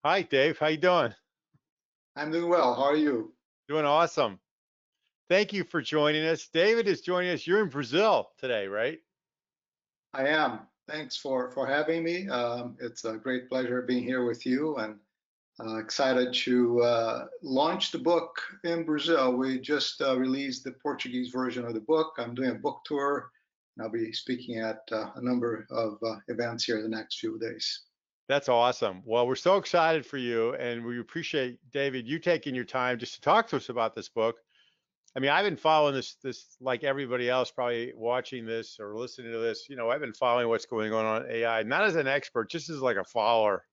Hi, Dave. How you doing? I'm doing well. How are you? Doing awesome. Thank you for joining us. David is joining us. You're in Brazil today, right? I am. Thanks for having me. It's a great pleasure being here with you, and excited to launch the book in Brazil. We just released the Portuguese version of the book. I'm doing a book tour, and I'll be speaking at a number of events here in the next few days. That's awesome. Well, we're so excited for you, and we appreciate David you taking your time just to talk to us about this book. I mean, I've been following this like everybody else, probably watching this or listening to this. I've been following what's going on AI, not as an expert, just as like a follower.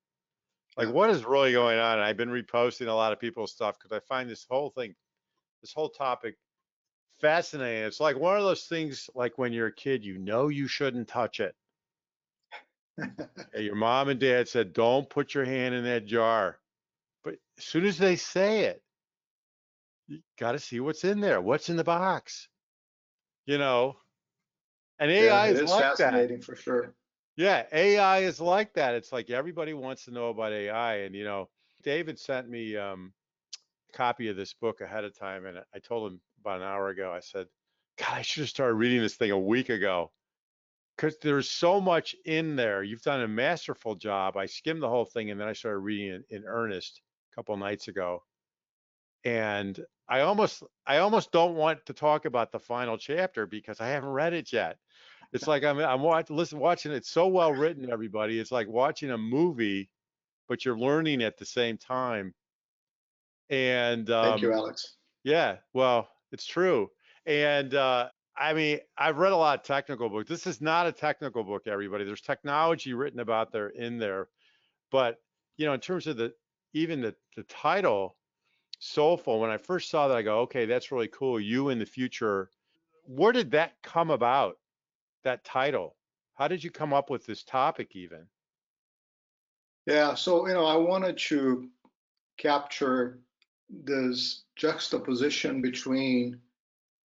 Like, Yeah. what is really going on? And I've been reposting a lot of people's stuff because I find this whole thing, this whole topic fascinating. It's like one of those things like when you're a kid, you shouldn't touch it. Your mom and dad said, don't put your hand in that jar. But as soon as they say it, you got to see what's in there, what's in the box, you know? And Yeah, AI it is is like that. fascinating for sure. Yeah, AI is like that. It's like everybody wants to know about AI. And, David sent me a copy of this book ahead of time. And I told him about an hour ago, I said, God, I should have started reading this thing a week ago. Because there's so much in there. You've done a masterful job. I skimmed the whole thing and then I started reading it in earnest a couple nights ago. And I almost don't want to talk about the final chapter because I haven't read it yet. It's like watching it so well written, everybody. It's like watching a movie, but you're learning at the same time. And Thank you, Alex. yeah, well, it's true. And I mean, I've read a lot of technical books. This is not a technical book, everybody. There's technology written about there in there, but in terms of the title, Soulful. When I first saw that, I go, okay, that's really cool. You in the future. Where did that come about? That title? How did you come up with this topic, even? Yeah, so I wanted to capture this juxtaposition between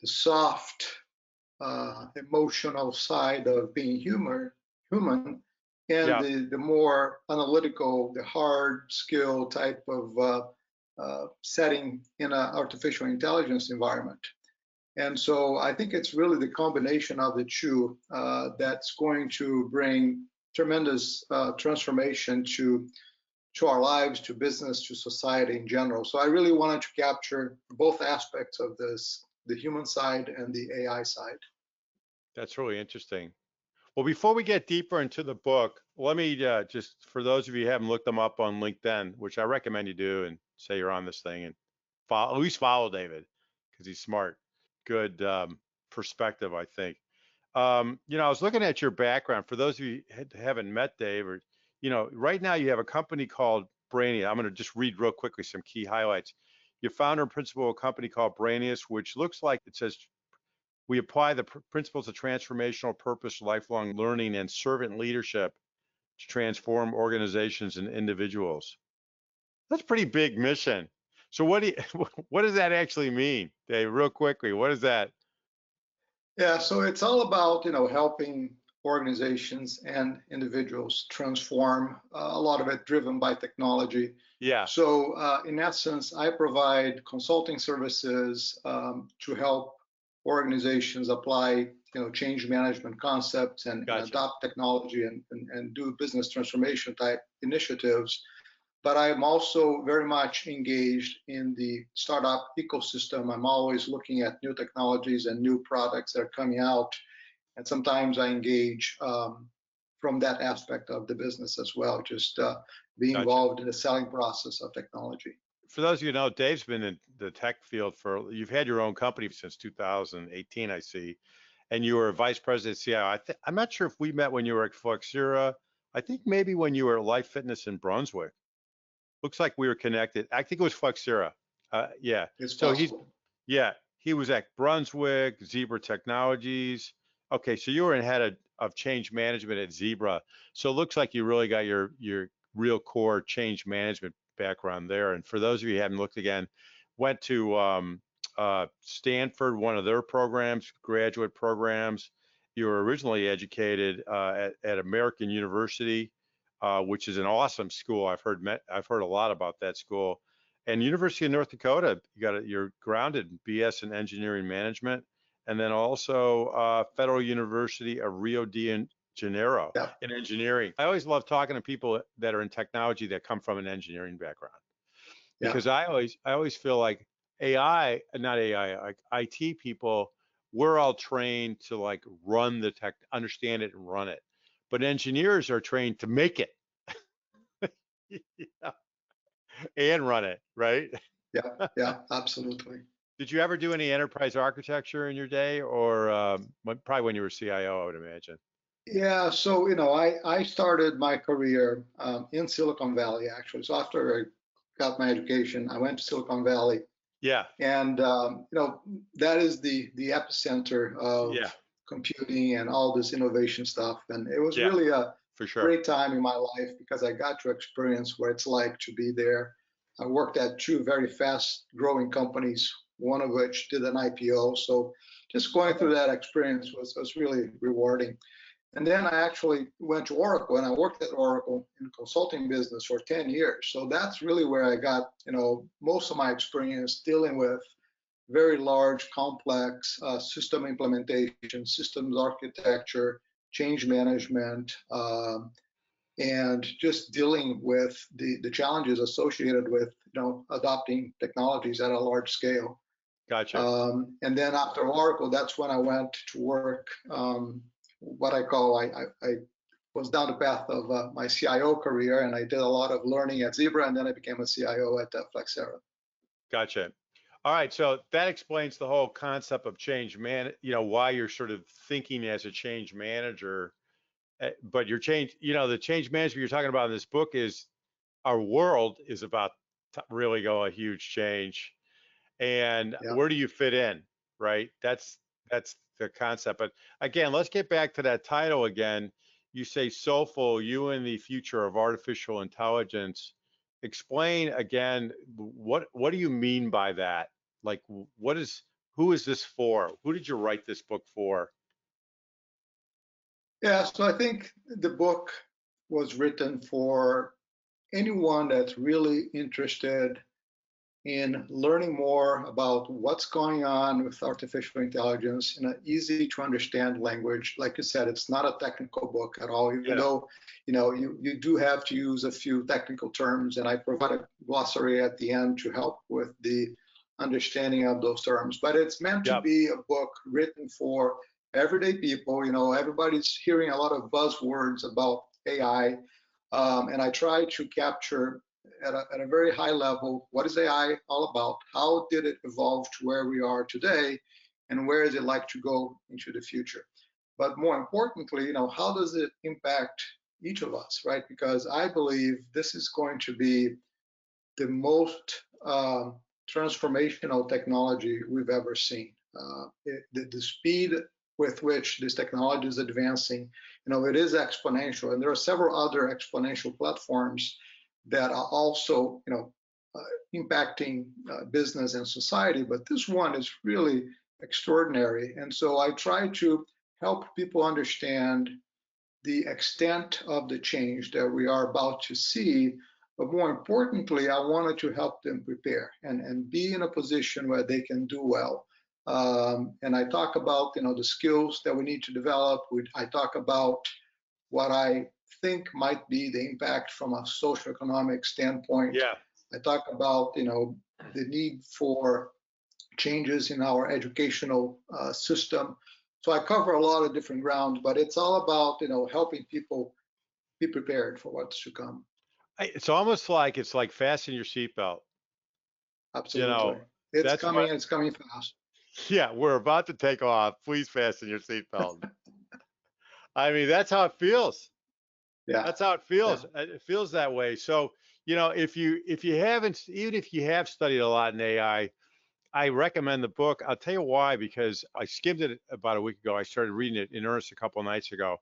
the soft, emotional side of being human, and Yeah, the more analytical, the hard skill type of setting in an artificial intelligence environment. And so I think it's really the combination of the two that's going to bring tremendous transformation to our lives, to business, to society in general. So I really wanted to capture both aspects of this, the human side and the AI side. that's really interesting. Well, before we get deeper into the book, let me just, for those of you who haven't looked them up on LinkedIn, which I recommend you do, and say you're on this thing and follow, at least follow David because he's smart. Good perspective, I think. I was looking at your background. For those of you who haven't met Dave, or right now you have a company called Brainyus. I'm going to just read real quickly some key highlights. You're founder and principal of a company called Brainyus, which looks like it says we apply the principles of transformational purpose, lifelong learning, and servant leadership to transform organizations and individuals. That's a pretty big mission. So what do you, what does that actually mean, Dave? Real quickly, what is that? Yeah, so it's all about helping organizations and individuals transform. A lot of it driven by technology. Yeah, So in essence, I provide consulting services to help organizations apply change management concepts and gotcha. adopt technology and do business transformation type initiatives, but I'm also very much engaged in the startup ecosystem. I'm always looking at new technologies and new products that are coming out, and sometimes I engage from that aspect of the business as well, just being Gotcha. involved in the selling process of technology. For those of you who know, Dave's been in the tech field you've had your own company since 2018, I see, and you were vice president CIO. I'm not sure if we met when you were at Flexera. I think maybe when you were at Life Fitness in Brunswick. Looks like we were connected. I think it was Flexera. Yeah. It's So possible. yeah, he was at Brunswick, Zebra Technologies. Okay, so you were in head of change management at Zebra. So it looks like you really got your real core change management background there. And for those of you who haven't looked again, went to Stanford, one of their programs, graduate programs. You were originally educated at American University, which is an awesome school. I've heard a lot about that school. And University of North Dakota, you're grounded in BS in engineering management, and then also Federal University of Rio de Janeiro Yeah, in engineering. I always love talking to people that are in technology that come from an engineering background, yeah, because I always feel like AI, not AI, like IT people, we're all trained to like run the tech, understand it and run it. But engineers are trained to make it yeah, and run it, right? yeah, yeah, absolutely. Did you ever do any enterprise architecture in your day, or probably when you were CIO, I would imagine? Yeah, so I started my career in Silicon Valley actually. So after I got my education, I went to Silicon Valley, Yeah, and that is the epicenter of yeah, computing and all this innovation stuff. And it was yeah, really a for sure. great time in my life because I got to experience what it's like to be there. I worked at two very fast growing companies, one of which did an IPO. So just going through that experience was really rewarding. And then I actually went to Oracle and I worked at Oracle in the consulting business for 10 years. So that's really where I got, most of my experience dealing with very large, complex system implementation, systems architecture, change management, and just dealing with the challenges associated with, adopting technologies at a large scale. Gotcha. And then after Oracle, that's when I went to work, what I call, I was down the path of my CIO career, and I did a lot of learning at Zebra, and then I became a CIO at Flexera. Gotcha. All right, so that explains the whole concept of change why you're sort of thinking as a change manager. But your change, the change management you're talking about in this book is our world is about to really go a huge change. And Yeah. where do you fit in, right? That's the concept. But again, let's get back to that title again. You say Soulful, you in the future of artificial intelligence. Explain again, what do you mean by that? Like, who is this for? Who did you write this book for? Yeah, so I think the book was written for anyone that's really interested in learning more about what's going on with artificial intelligence in an easy to understand language. Like you said, it's not a technical book at all, even Yeah. though you do have to use a few technical terms, and I provide a glossary at the end to help with the understanding of those terms. But it's meant to Yep. be a book written for everyday people. Everybody's hearing a lot of buzzwords about AI, and I try to capture at a very high level, what is AI all about? How did it evolve to where we are today? And where is it like to go into the future? But more importantly, how does it impact each of us, right? Because I believe this is going to be the most transformational technology we've ever seen. The speed with which this technology is advancing, it is exponential, and there are several other exponential platforms that are also, impacting business and society. But this one is really extraordinary, and so I try to help people understand the extent of the change that we are about to see. But more importantly, I wanted to help them prepare and be in a position where they can do well. And I talk about the skills that we need to develop. I talk about what I think might be the impact from a social economic standpoint. Yeah. I talk about the need for changes in our educational system. So I cover a lot of different grounds, but it's all about helping people be prepared for what's to come. It's almost like it's like fasten your seatbelt. You Absolutely, know, it's that's coming. what. It's coming fast. Yeah, we're about to take off. Please fasten your seatbelt. I mean, that's how it feels. Yeah, That's how it yeah, feels. It feels that way. So, if you haven't, even if you have studied a lot in I recommend the book. I'll tell you why, because I skimmed it about a week ago. I started reading it in earnest a couple of nights ago.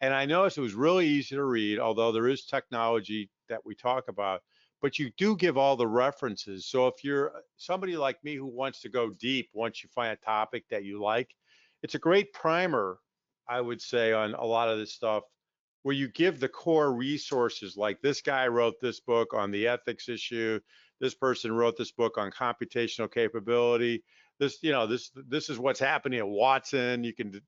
And I noticed it was really easy to read, although there is technology that we talk about, but you do give all the references. So if you're somebody like me who wants to go deep, once you find a topic that you like, it's a great primer, I would say, on a lot of this stuff. where you give the core resources, like this guy wrote this book on the ethics issue, this person wrote this book on computational capability, this is what's happening at Watson, you can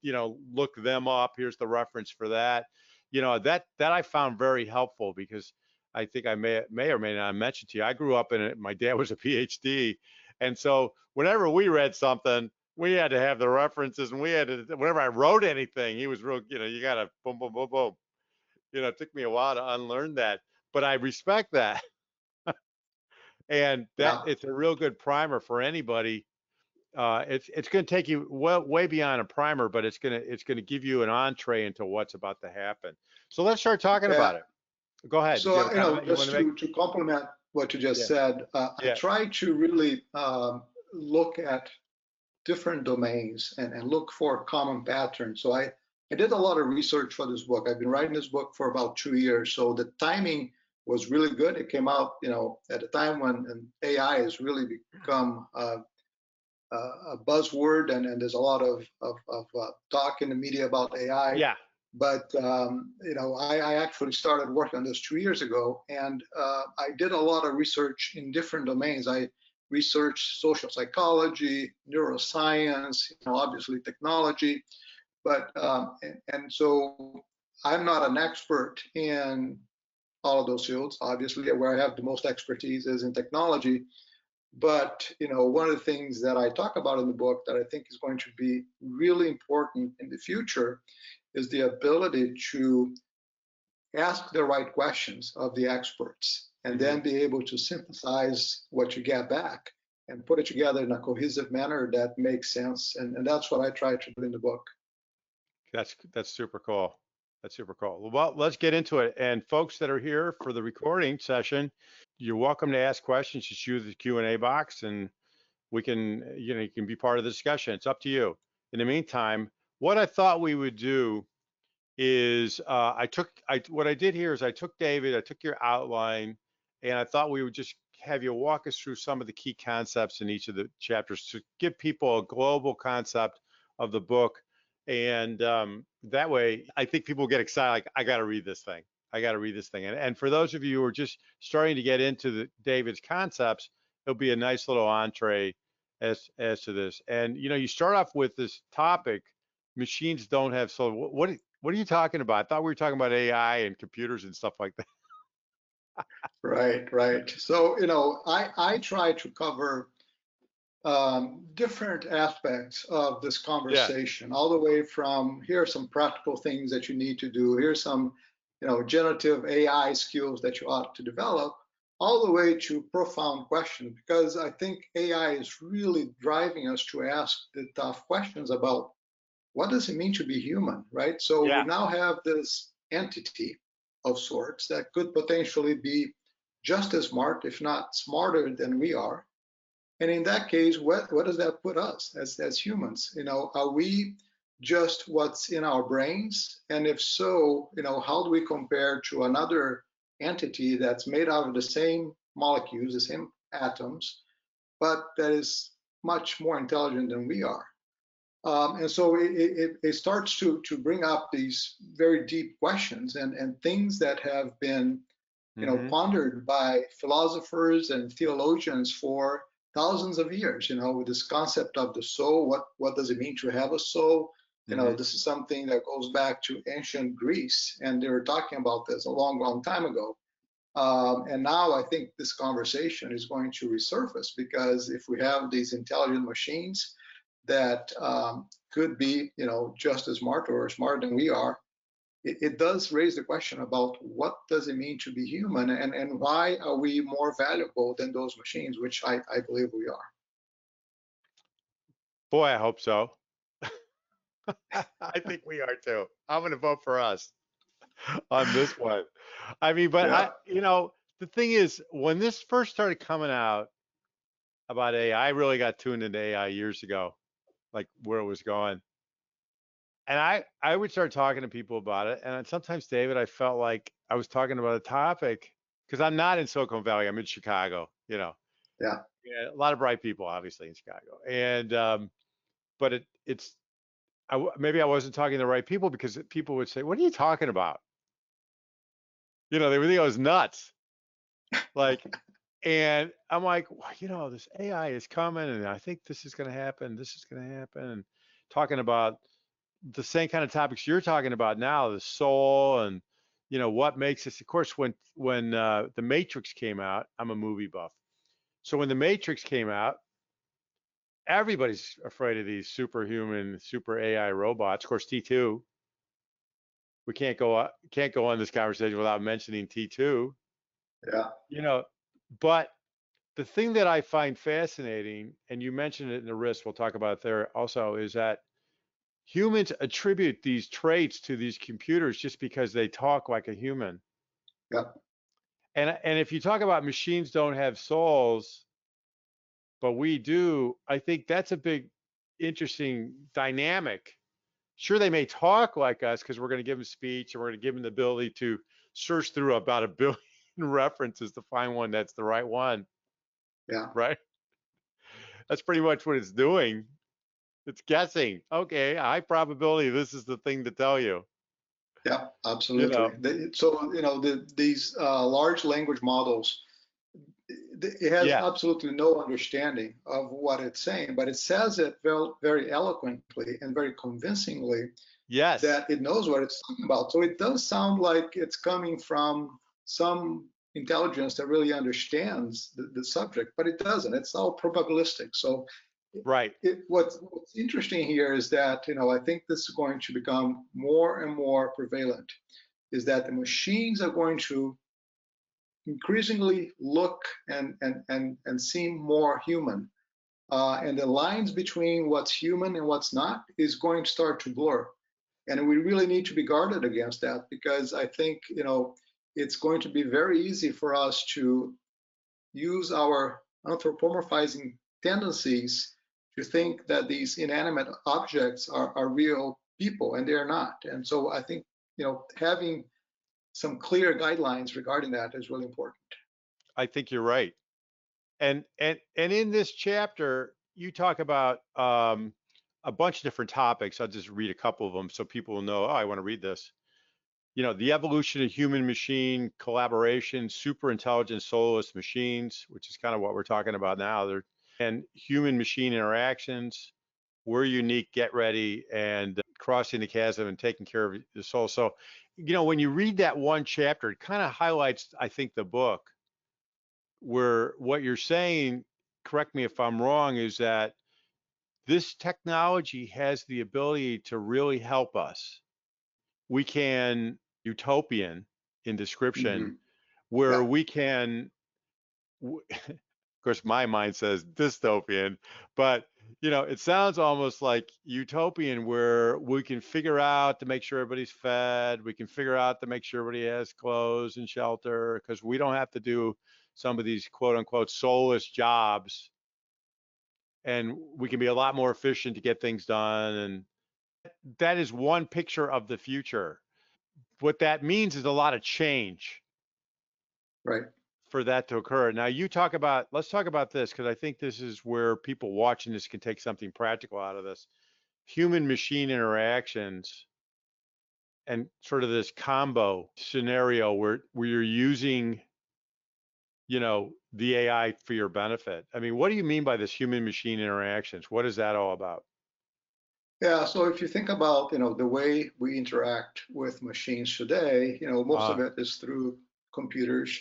look them up, here's the reference for that. That I found very helpful, because I think I may or may not have mentioned to you, I grew up in it, my dad was a PhD, and so whenever we read something, we had to have the references, and we had to, whenever I wrote anything, he was real, you gotta boom, boom, boom, boom. It took me a while to unlearn that, but I respect that. And that Yeah. it's a real good primer for anybody. It's going to take you well way beyond a primer, but it's going to give you an entree into what's about to happen. So let's start talking Yeah. about it. Go ahead. Did you have So, a comment you want just to make? to complement what you just Yeah. said, I Yeah. try to really look at different domains and look for common patterns. So I did a lot of research for this book. I've been writing this book for about 2 years. So the timing was really good. It came out, at a time when AI has really become a buzzword, and there's a lot of talk in the media about AI. Yeah. But I actually started working on this 2 years ago, and I did a lot of research in different domains. I researched social psychology, neuroscience, obviously technology, but and so I'm not an expert in all of those fields. Obviously, where I have the most expertise is in technology. But one of the things that I talk about in the book that I think is going to be really important in the future is the ability to ask the right questions of the experts and Hmm. then be able to synthesize what you get back and put it together in a cohesive manner that makes sense. And that's what I try to do in the book. That's super cool. That's super cool. Well, let's get into it. And folks that are here for the recording session, you're welcome to ask questions. Just use the Q&A box, and we can, you can be part of the discussion. It's up to you. In the meantime, what I thought we would do is what I did here is I took David, I took your outline, and I thought we would just have you walk us through some of the key concepts in each of the chapters to give people a global concept of the book. And that way, I think people get excited, like, I got to read this thing. I got to read this thing. And for those of you who are just starting to get into David's concepts, it'll be a nice little entree as to this. And you start off with this topic: machines don't have soul. What are you talking about? I thought we were talking about AI and computers and stuff like that. Right, right. So, I try to cover different aspects of this Yeah. conversation, all the way from here are some practical things that you need to do, here's some, generative AI skills that you ought to develop, all the way to profound questions, because I think AI is really driving us to ask the tough questions about what does it mean to be human, right? So we Yeah. now have this entity of sorts that could potentially be just as smart, if not smarter than we are. And in that case, what does that put us as humans? Are we just what's in our brains? And if so, how do we compare to another entity that's made out of the same molecules, the same atoms, but that is much more intelligent than we are? And so it starts to bring up these very deep questions and things that have been Hmm. pondered by philosophers and theologians for thousands of years, with this concept of the soul. What does it mean to have a soul? Hmm. This is something that goes back to ancient Greece, and they were talking about this a long, long time ago. And now I think this conversation is going to resurface, because if we have these intelligent machines that could be, just as smart or smarter than we are, it does raise the question about what does it mean to be human, and why are we more valuable than those machines, which I believe we are. Boy, I hope so. I think we are too. I'm going to vote for us on this one. I mean, but Yeah. the thing is, when this first started coming out about AI, I really got tuned into AI years ago, like where it was going. And I would start talking to people about it. And sometimes, David, I felt like I was talking about a topic, because I'm not in Silicon Valley. I'm in Chicago. Yeah. Yeah, a lot of bright people, obviously, in Chicago. And but maybe I wasn't talking to the right people, because people would say, "What are you talking about?" They would think I was nuts. Like, and I'm like, "Well, this AI is coming, and I think this is going to happen. This is going to happen." And talking about the same kind of topics you're talking about now, the soul, and what makes us. Of course, when the Matrix came out, I'm a movie buff. So when the Matrix came out, everybody's afraid of these superhuman, super AI robots. Of course, T2. We can't go on this conversation without mentioning T2. Yeah, You know, but the thing that I find fascinating, and you mentioned it in the risk, we'll talk about it there also, is that humans attribute these traits to these computers just because they talk like a human. yeah, And if you talk about machines don't have souls, but we do, I think that's a big, interesting dynamic. Sure, they may talk like us because we're going to give them speech and we're going to give them the ability to search through about 1 billion references to find one that's the right one, yeah, right? That's pretty much what it's doing. It's guessing. Okay, high probability this is the thing to tell you. yeah, You absolutely. know. So, these large language models, it has Yeah. absolutely no understanding of what it's saying, but it says it very, very eloquently and very convincingly Yes. that it knows what it's talking about. So it does sound like it's coming from some intelligence that really understands the subject, but it doesn't. It's all probabilistic. So Right. what's interesting here is that, I think this is going to become more and more prevalent, is that the machines are going to increasingly look and seem more human. And the lines between what's human and what's not is going to start to blur. And we really need to be guarded against that, because I think, it's going to be very easy for us to use our anthropomorphizing tendencies to think that these inanimate objects are real people, and they're not. And so I think, having some clear guidelines regarding that is really important. I think you're right. And in this chapter, you talk about a bunch of different topics. I'll just read a couple of them so people will know, oh, I want to read this. The evolution of human machine collaboration, super intelligent soulless machines, which is kind of what we're talking about now. And human machine interactions. We're unique, get ready, and crossing the chasm and taking care of the soul. So, when you read that one chapter, it kind of highlights, I think, the book, where what you're saying, correct me if I'm wrong, is that this technology has the ability to really help us. We can utopian in description, Mm-hmm. where Yeah, we can, of course, my mind says dystopian, but it sounds almost like utopian, where we can figure out to make sure everybody's fed. We can figure out to make sure everybody has clothes and shelter, because we don't have to do some of these quote unquote soulless jobs, and we can be a lot more efficient to get things done. And that is one picture of the future. What that means is a lot of change right. for that to occur. Now let's talk about this, because I think this is where people watching this can take something practical out of this. Human machine interactions, and sort of this combo scenario where you're using, the AI for your benefit. I mean, what do you mean by this human machine interactions? What is that all about? Yeah, so if you think about, the way we interact with machines today, most of Uh, it is through computers,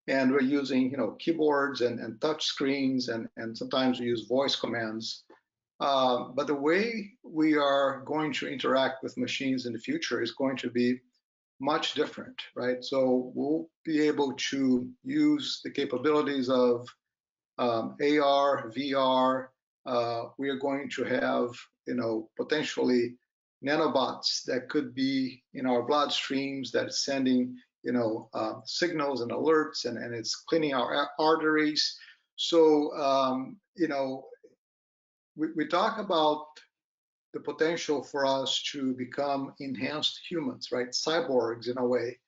and we're using, keyboards and touch screens, and sometimes we use voice commands. But the way we are going to interact with machines in the future is going to be much different, right? So we'll be able to use the capabilities of AR, VR. We are going to have, potentially nanobots that could be in our bloodstreams that is sending, signals and alerts, and it's cleaning our arteries. So, we talk about the potential for us to become enhanced humans, right? Cyborgs in a way.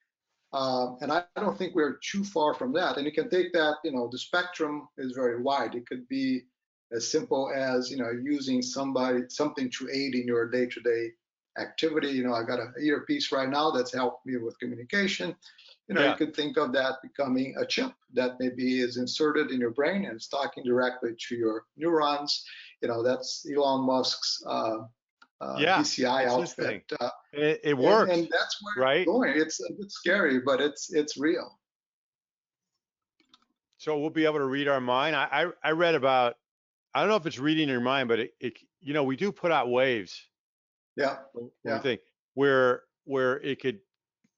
And I don't think we're too far from that. And you can take that, the spectrum is very wide. It could be as simple as, using something to aid in your day-to-day activity. I got an earpiece right now that's helped me with communication. you Yeah. could think of that becoming a chip that maybe is inserted in your brain and it's talking directly to your neurons. That's Elon Musk's Yeah. BCI It's his outfit, thing. It and works, that's where it's right? going. It's a bit scary, but it's real. So we'll be able to read our mind. I read about, I don't know if it's reading your mind, but we do put out waves Yeah, when we yeah. think, where it could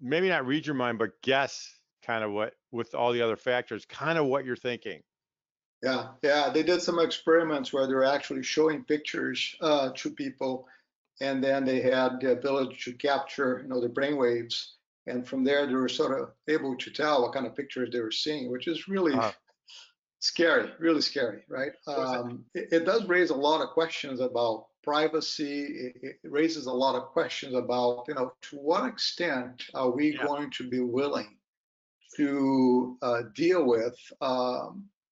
maybe not read your mind, but guess kind of what, with all the other factors, kind of what you're thinking. Yeah, yeah, they did some experiments where they're actually showing pictures to people, and then they had the ability to capture, the brain waves, and from there they were sort of able to tell what kind of pictures they were seeing, which is really Uh, scary, really scary, right? was it? It does raise a lot of questions about privacy. It raises a lot of questions about, to what extent are we Yeah. going to be willing to deal with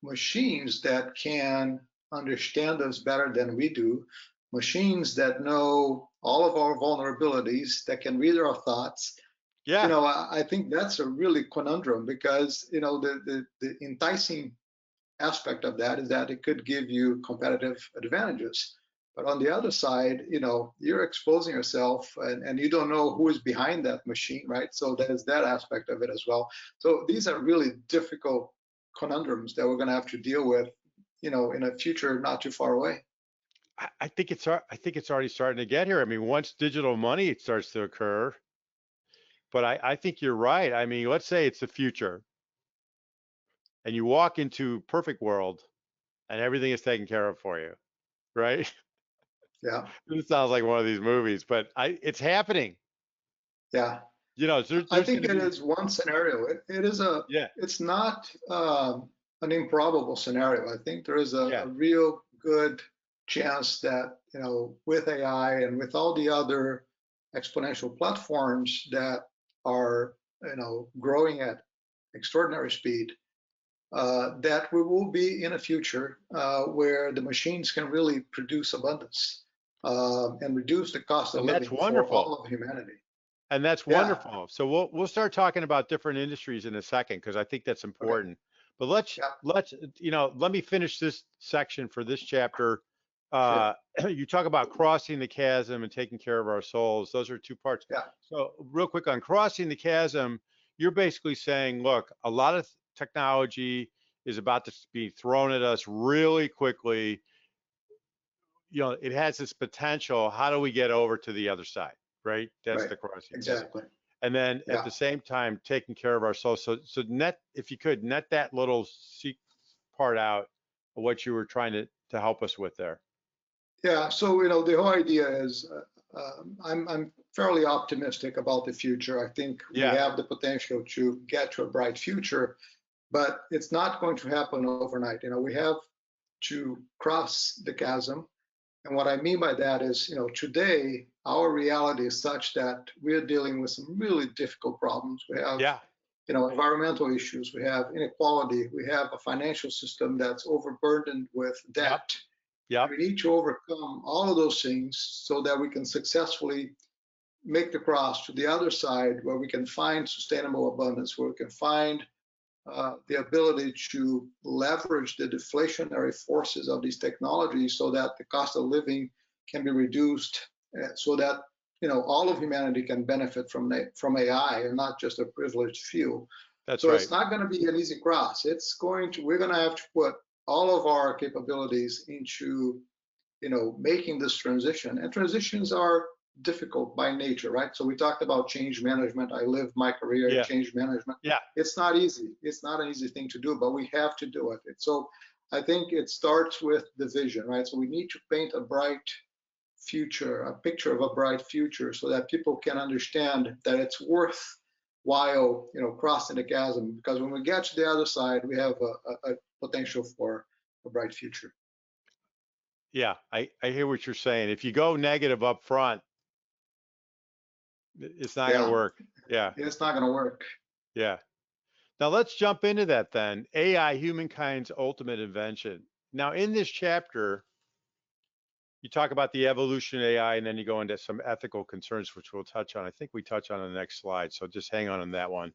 machines that can understand us better than we do, machines that know all of our vulnerabilities, that can read our thoughts. Yeah. I think that's a really conundrum because, the enticing aspect of that is that it could give you competitive advantages. But on the other side, you're exposing yourself and you don't know who is behind that machine, right? So there's that aspect of it as well. So these are really difficult conundrums that we're going to have to deal with, in a future not too far away. I think it's already starting to get here. I mean, once digital money starts to occur, but I think you're right. I mean, let's say it's the future and you walk into perfect world and everything is taken care of for you, right? Yeah, This sounds like one of these movies, but it's happening. yeah. I There's think going to it be, is one scenario. yeah, It's not an improbable scenario. I think there is yeah, a real good chance that, with AI and with all the other exponential platforms that are, growing at extraordinary speed, that we will be in a future where the machines can really produce abundance and reduce the cost of and that's living for wonderful. all of humanity. And that's Yeah, wonderful. So we'll start talking about different industries in a second because I think that's okay. important. But let's Yeah, let's let me finish this section for this chapter. sure. Uh, you talk about crossing the chasm and taking care of our souls. Those are two parts. Yeah, So real quick on crossing the chasm, you're basically saying, look, a lot of technology is about to be thrown at us really quickly. It has this potential. How do we get over to the other side? Right? That's right. the crossing chasm. Exactly. And then at Yeah. the same time taking care of our souls. So net, if you could net that little part out of what you were trying to help us with there. Yeah. So, the whole idea is I'm fairly optimistic about the future. I think we Yeah, have the potential to get to a bright future, but it's not going to happen overnight. We have to cross the chasm. And what I mean by that is, today our reality is such that we're dealing with some really difficult problems. We have, yeah, environmental issues. We have inequality. We have a financial system that's overburdened with yep, debt. And yep. we need to overcome all of those things so that we can successfully make the cross to the other side where we can find sustainable abundance, where we can find the ability to leverage the deflationary forces of these technologies so that the cost of living can be reduced, so that all of humanity can benefit from AI and not just a privileged few. That's So right. it's not going to be an easy cross. We're going to have to put all of our capabilities into making this transition. And transitions are difficult by nature, right? So we talked about change management. I lived my career in Yeah, change management. yeah, It's not easy. It's not an easy thing to do, but we have to do it. So I think it starts with the vision, right? So we need to paint a bright future, a picture of a bright future, so that people can understand that it's worthwhile, crossing the chasm. Because when we get to the other side, we have a potential for a bright future. yeah. I hear what you're saying. If you go negative up front, it's not going to Yeah, work. Yeah, it's not going to work. yeah. Now let's jump into that then. AI, humankind's ultimate invention. Now in this chapter, you talk about the evolution of AI, and then you go into some ethical concerns, which we'll touch on. I think we touch on the next slide. So just hang on that one.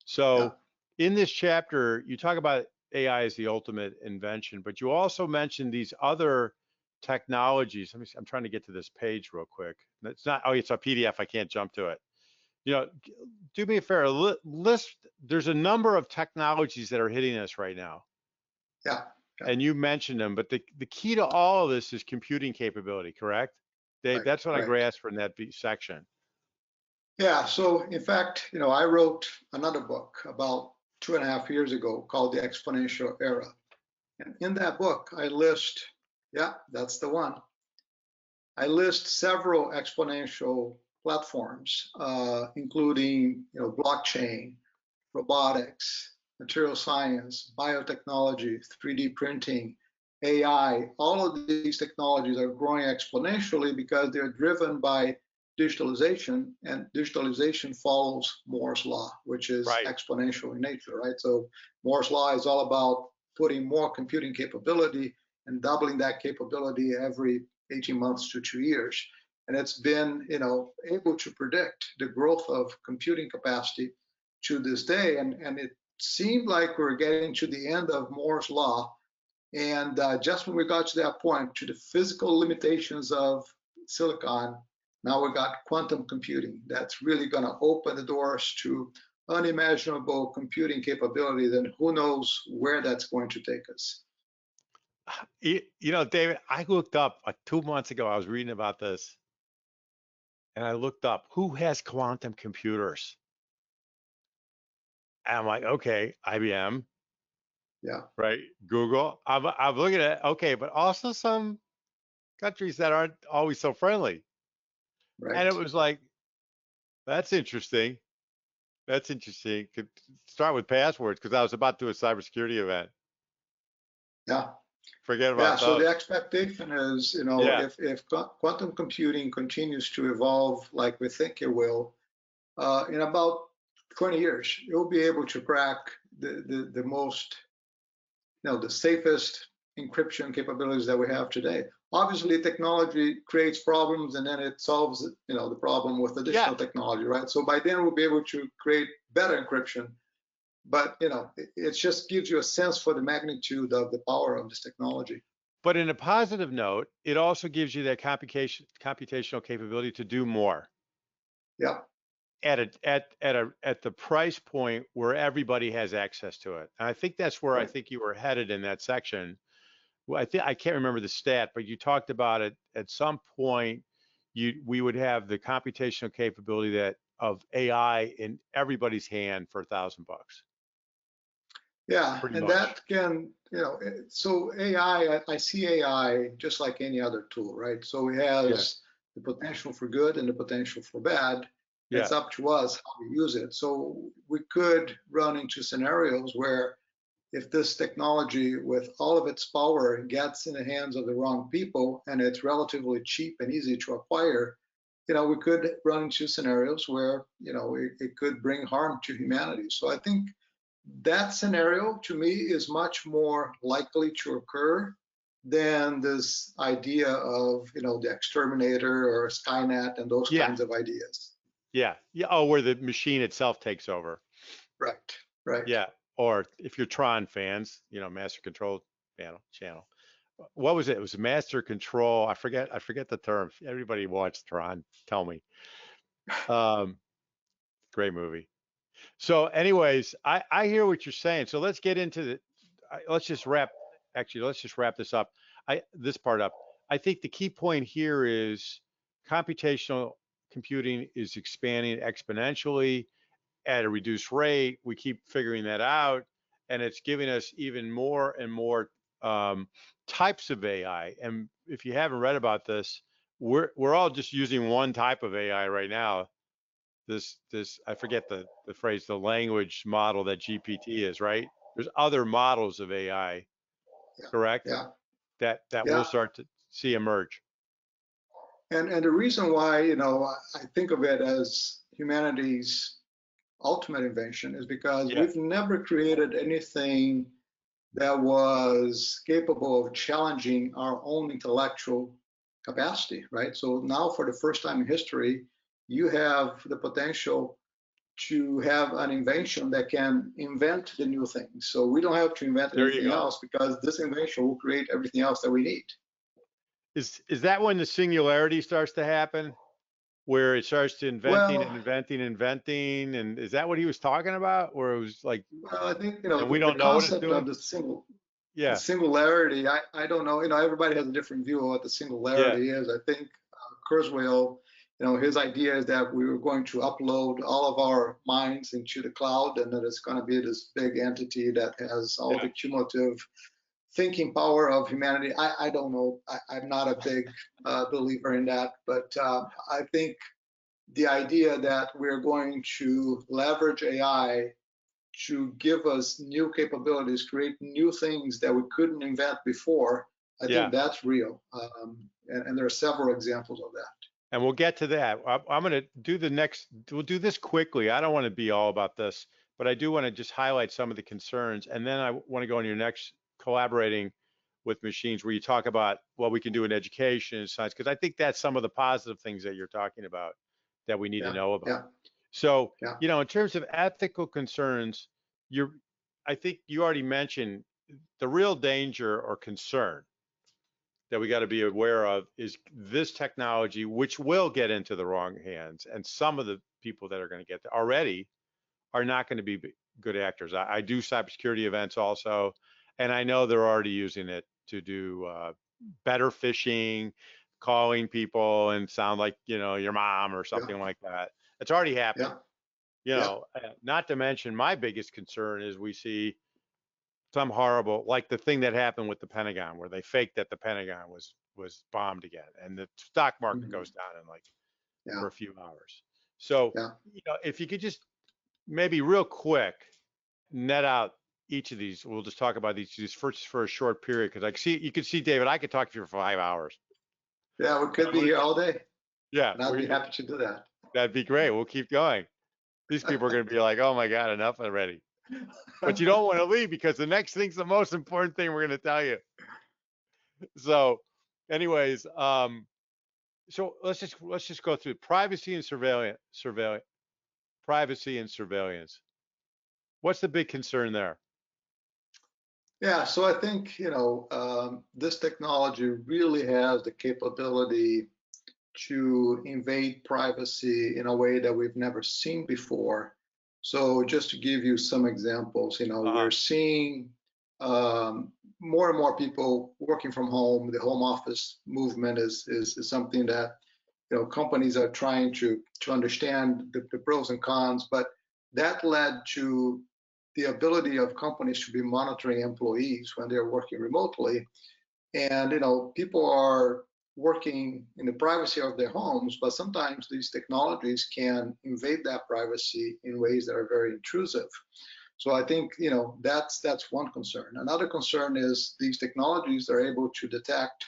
Yeah, So in this chapter, you talk about AI as the ultimate invention, but you also mentioned these other technologies. Let me see, I'm trying to get to this page real quick. It's not, oh, it's a PDF. I can't jump to it. You know, do me a favor, list, there's a number of technologies that are hitting us right now. yeah, yeah. And you mentioned them, but the key to all of this is computing capability, correct? Dave, Right, that's what I right. grasped from that section. Yeah. So in fact, I wrote another book about 2.5 years ago called The Exponential Era. And in that book, I list, yeah, that's the one. I list several exponential platforms, including, blockchain, robotics, material science, biotechnology, 3D printing, AI. All of these technologies are growing exponentially because they're driven by digitalization, and digitalization follows Moore's law, which is Right. exponential in nature, right? So Moore's law is all about putting more computing capability and doubling that capability every 18 months to 2 years. And it's been, able to predict the growth of computing capacity to this day. And it seemed like we were getting to the end of Moore's law. And just when we got to that point, to the physical limitations of silicon, now we got quantum computing. That's really going to open the doors to unimaginable computing capabilities, and who knows where that's going to take us. David, I looked up 2 months ago, I was reading about this and I looked up who has quantum computers. And I'm like, okay, IBM, Yeah, right? Google. I'm looking at, okay, but also some countries that aren't always so friendly. And it right. was like, that's interesting. That's interesting. Could start with passwords because I was about to do a cybersecurity event. Yeah. Forget Yeah, about so the those. expectation is, Yeah. if quantum computing continues to evolve like we think it will, in about 20 years, you'll be able to crack the most, the safest encryption capabilities that we have today. Obviously, technology creates problems and then it solves, the problem with Yeah. additional technology, right? So by then we'll be able to create better encryption. But, it just gives you a sense for the magnitude of the power of this technology. But in a positive note, it also gives you that computational capability to do more Yeah, at the price point where everybody has access to it. And I think that's where I right. think you were headed in that section. Well, I can't remember the stat, but you talked about it at some point. We would have the computational capability that of AI in everybody's hand for $1,000, Yeah, pretty and much. that can, so AI, I see AI just like any other tool, right? So it Yeah, has the potential for good and the potential for bad. yeah, It's up to us how we use it. So we could run into scenarios where if this technology with all of its power gets in the hands of the wrong people and it's relatively cheap and easy to acquire, we could run into scenarios where, it could bring harm to humanity. So I think that scenario to me is much more likely to occur than this idea of, the exterminator or Skynet and those yeah, kinds of ideas. yeah, yeah. Oh, where the machine itself takes over. Right, right. Yeah, or if you're Tron fans, Master Control channel. What was it? It was Master Control. I forget the term. Everybody watched Tron. Tell me. Um, Great movie. So, anyways, I hear what you're saying. So let's get into let's just wrap. Actually, let's just wrap this part up. I think the key point here is computational computing is expanding exponentially at a reduced rate. We keep figuring that out, and it's giving us even more and more types of AI. And if you haven't read about this, we're all just using one type of AI right now. This I forget the phrase, the language model that GPT is, right? There's other models of AI, Yeah, correct? yeah, That we'll yeah. start to see emerge. And the reason why, I think of it as humanity's ultimate invention is because Yeah, we've never created anything that was capable of challenging our own intellectual capacity, right? So now, for the first time in history, you have the potential to have an invention that can invent the new things. So we don't have to invent There you anything go. else because this invention will create everything else that we need. Is that when the singularity starts to happen, where it starts to inventing and Well, inventing and inventing, and is that what he was talking about? Where it was like, I think and we the don't know what it's concept of doing? the Yeah, singularity. I don't know. Everybody has a different view of what the yeah, singularity is. I think Kurzweil, his idea is that we were going to upload all of our minds into the cloud, and that it's going to be this big entity that has all yeah, the cumulative thinking power of humanity. I don't know. I'm not a big believer in that, but I think the idea that we're going to leverage AI to give us new capabilities, create new things that we couldn't invent before, I yeah. think that's real. And there are several examples of that. And we'll get to that. I'm going to do the next, we'll do this quickly. I don't want to be all about this, but I do want to just highlight some of the concerns. And then I want to go on your next collaborating with machines where you talk about what we can do in education and science, because I think that's some of the positive things that you're talking about that we need to Yeah, know about. yeah, So, yeah, in terms of ethical concerns, I think you already mentioned the real danger or concern that we got to be aware of is this technology, which will get into the wrong hands. And some of the people that are going to get there already are not going to be good actors. I do cybersecurity events also, and I know they're already using it to do better phishing, calling people and sound like, your mom or yeah, something like that. It's already happening. yeah, yeah. Not to mention my biggest concern is we see some horrible, like the thing that happened with the Pentagon, where they faked that the Pentagon was bombed again, and the stock market Mhm. goes down in like Yeah, for a few hours. So, yeah. if you could just maybe real quick net out each of these, we'll just talk about each of these first for a short period because you could see David, I could talk to you for 5 hours. Yeah, we But could I be wanna here get, all day, yeah, and I'd be happy to do that. that'd be great. We'll keep going. These people are going to be like, oh my God, enough already. But you don't want to leave because the next thing's the most important thing we're going to tell you. So, anyways, so let's just go through privacy and privacy and surveillance. What's the big concern there? Yeah, so I think, this technology really has the capability to invade privacy in a way that we've never seen before. So just to give you some examples, Uh-huh. we're seeing more and more people working from home. The home office movement is something that companies are trying to understand the pros and cons, but that led to the ability of companies to be monitoring employees when they're working remotely. And people are working in the privacy of their homes, but sometimes these technologies can invade that privacy in ways that are very intrusive. So I think that's one concern. Another concern is these technologies are able to detect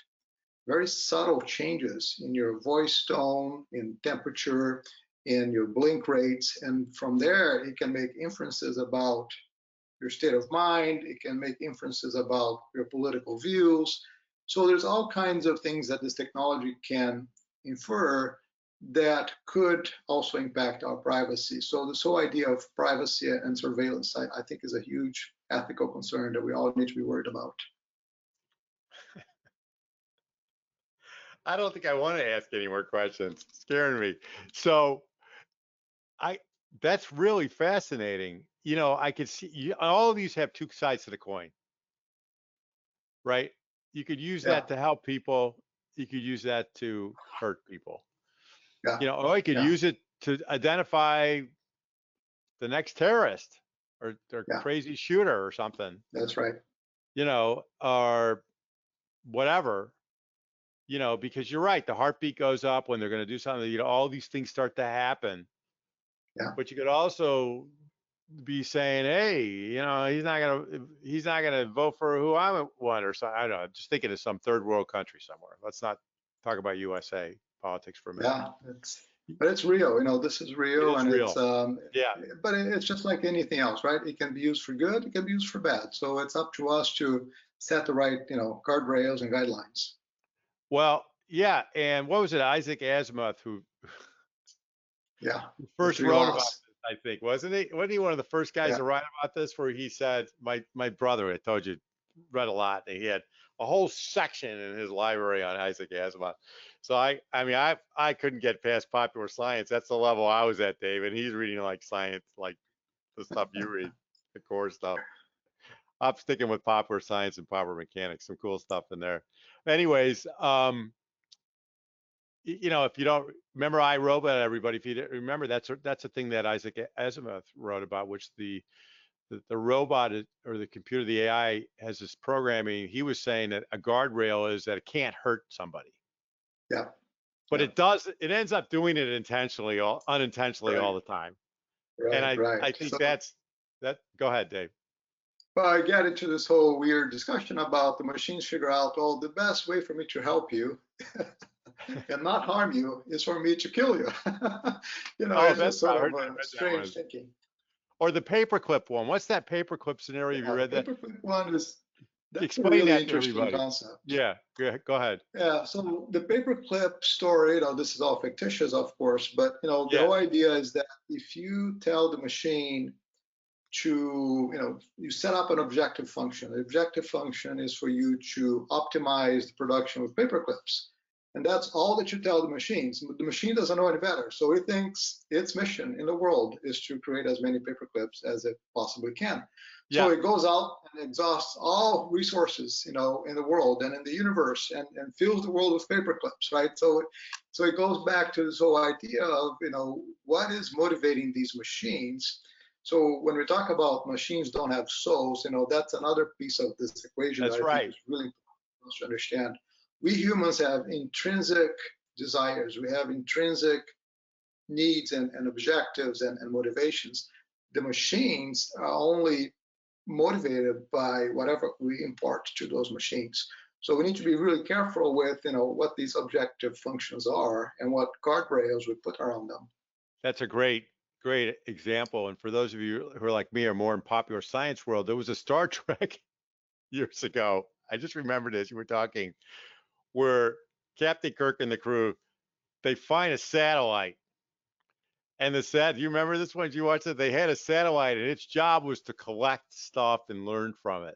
very subtle changes in your voice tone, in temperature, in your blink rates, and from there it can make inferences about your state of mind. It can make inferences about your political views. So there's all kinds of things that this technology can infer that could also impact our privacy. So this whole idea of privacy and surveillance, I think, is a huge ethical concern that we all need to be worried about. I don't think I want to ask any more questions. It's scaring me. So I that's really fascinating. I could see all of these have two sides to the coin, right? You could use Yeah, that to help people. You could use that to hurt people. yeah, Or you could yeah, use it to identify the next terrorist or yeah. crazy shooter or something, That's right. or whatever, because you're right. The heartbeat goes up when they're going to do something, all these things start to happen. Yeah, But you could also be saying, hey, he's not gonna vote for who I want or something. I don't know. Just thinking of some third world country somewhere. Let's not talk about USA politics for a minute. yeah. But it's real. This is It real, is and real. Yeah. but it's just like anything else, right? It can be used for good. It can be used for bad. So it's up to us to set the right, guardrails and guidelines. Well, yeah. And what was it? Isaac Asimov who Yeah, the first three wrote about laws. this. I think, wasn't he? Wasn't he one of the first guys Yeah. to write about this? Where he said, my brother, I told you, read a lot, and he had a whole section in his library on Isaac Asimov. So I mean, I couldn't get past popular science. That's the level I was at, David. He's reading like science, like the stuff you read, the core stuff. I'm sticking with popular science and popular mechanics. Some cool stuff in there. Anyways, you know, if you don't remember I, Robot, everybody, if you didn't remember, that's a thing that Isaac Asimov wrote about, which the robot or the computer, the AI has this programming. He was saying that a guardrail is that it can't hurt somebody, Yeah. but Yeah. it does. It ends up doing it intentionally, or unintentionally, Right. all the time. And Right. I Right. think So, that's that. Go ahead, Dave. well, I get into this whole weird discussion about the machines figure out, oh, the best way for me to help you and not harm you is for me to kill you. Oh, It's that's just sort I heard of I a read that strange one. thinking. Or the paperclip one. What's that paperclip scenario? Have you Yeah, the read that? paperclip one that's a Explain really that to interesting everybody. concept. Yeah, go ahead. Yeah, so the paperclip story, this is all fictitious, of course, but the Yeah, whole idea is that if you tell the machine to, you set up an objective function. The objective function is for you to optimize the production with paperclips. And that's all that you tell the machines. The machine doesn't know any better. So it thinks its mission in the world is to create as many paperclips as it possibly can. So yeah, it goes out and exhausts all resources, in the world and in the universe, and fills the world with paperclips, right? So it goes back to this whole idea of, what is motivating these machines. So when we talk about machines don't have souls, that's another piece of this equation that that's I think right. is really important for us to understand. We humans have intrinsic desires. We have intrinsic needs and objectives and motivations. The machines are only motivated by whatever we impart to those machines. So we need to be really careful with, what these objective functions are and what guardrails we put around them. That's a great example. And for those of you who are like me or more in popular science world, there was a Star Trek years ago. I just remembered as you were talking, where Captain Kirk and the crew, they find a satellite. And do you remember this one? Did you watch it? They had a satellite and its job was to collect stuff and learn from it.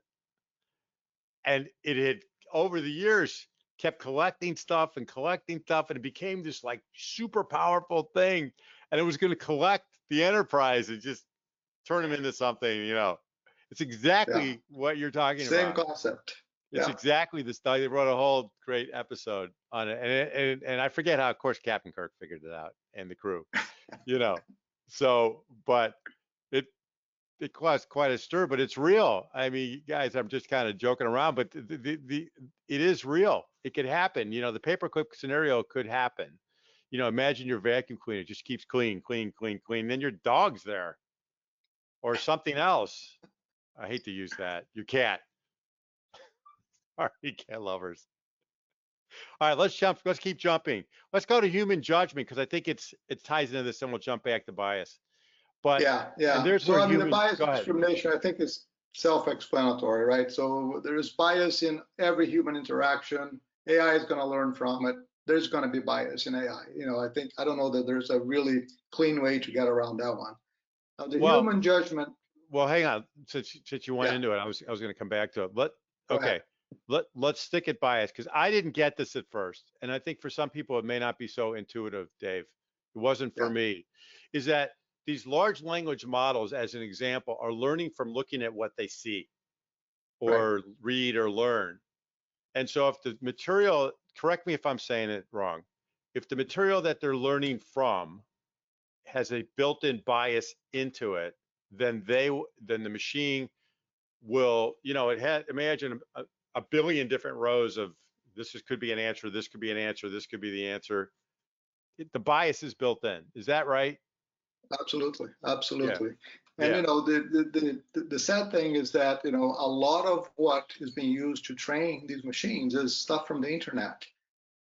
And it had over the years kept collecting stuff, and it became this like super powerful thing. And it was going to collect the Enterprise and just turn them into something. It's Yeah, exactly what you're talking same about. concept. It's Yeah, exactly the stuff. They wrote a whole great episode on it, and I forget how, of course, Captain Kirk figured it out and the crew, you know. So, but it it caused quite a stir, but it's real. I mean, guys, I'm just kind of joking around, but it is real. It could happen. The paperclip scenario could happen. Imagine your vacuum cleaner just keeps clean. Then your dog's there or something else. I hate to use that. Your cat. Sorry, cat lovers. All right, let's jump. Let's keep jumping. Let's go to human judgment because I think it ties into this, and we'll jump back to bias. But yeah, and yeah. there's So where I mean, the humans. bias Go and ahead. discrimination, I think, is self-explanatory, right? So there is bias in every human interaction. AI is going to learn from it. There's going to be bias in AI. I don't know that there's a really clean way to get around that one. The Well, human judgment, hang on. Since you went yeah, into it, I was going to come back to it. go ahead. Okay. Let's stick at bias because I didn't get this at first, and I think for some people it may not be so intuitive, Dave. It wasn't for Yeah, me. Is that these large language models, as an example, are learning from looking at what they see right. or read or learn. And so if the material, correct me if I'm saying it wrong, if the material that they're learning from has a built-in bias into it, then the machine will, it had, imagine a billion different rows of could be an answer, this could be an answer, this could be the answer. The bias is built in. Is that right? Absolutely, Yeah. absolutely. And Yeah. the sad thing is that a lot of what is being used to train these machines is stuff from the internet.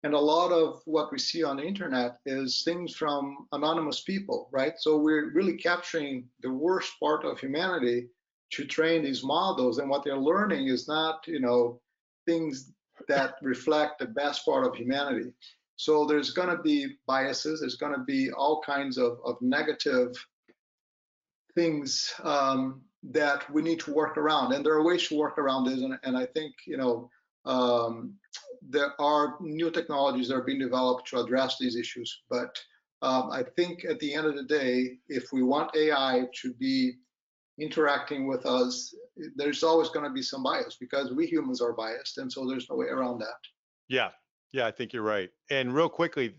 And a lot of what we see on the internet is things from anonymous people, right? So we're really capturing the worst part of humanity to train these models. And what they're learning is not, things that reflect the best part of humanity. So there's going to be biases. There's going to be all kinds of negative things that we need to work around, and there are ways to work around this. And I think there are new technologies that are being developed to address these issues. But I think at the end of the day, if we want AI to be interacting with us, there's always going to be some bias because we humans are biased, and so there's no way around that. Yeah. Yeah, I think you're right. And real quickly,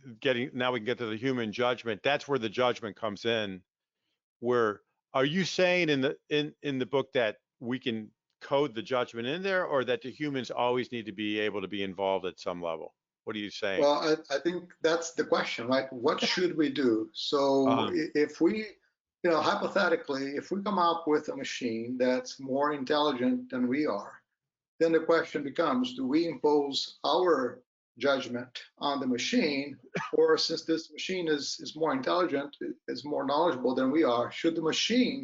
now we can get to the human judgment. That's where the judgment comes in. Where are you saying in the book that we can code the judgment in there, or that the humans always need to be able to be involved at some level? What are you saying? Well, I think that's the question, right? What should we do? So Uh-huh. if we, hypothetically, if we come up with a machine that's more intelligent than we are, then the question becomes, do we impose our judgment on the machine? Or since this machine is more intelligent, is more knowledgeable than we are, should the machine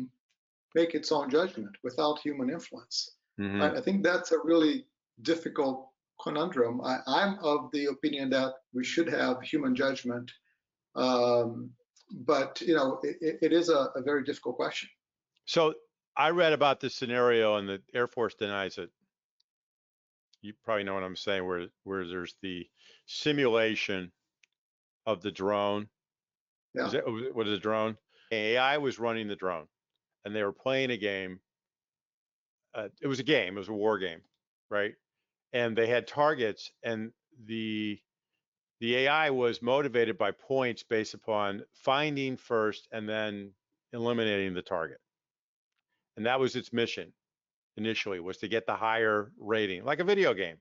make its own judgment without human influence? Hmm. Right? I think that's a really difficult conundrum. I'm of the opinion that we should have human judgment, um, but it is a very difficult question. So I read about this scenario, and the Air Force denies it. You probably know what I'm saying, where there's the simulation of the drone. Yeah, Is that what is a drone? AI was running the drone, and they were playing a game. It was a game. It was a war game, right? And they had targets, and the the AI was motivated by points based upon finding first and then eliminating the target. And that was its mission initially, was to get the higher rating, like a video game.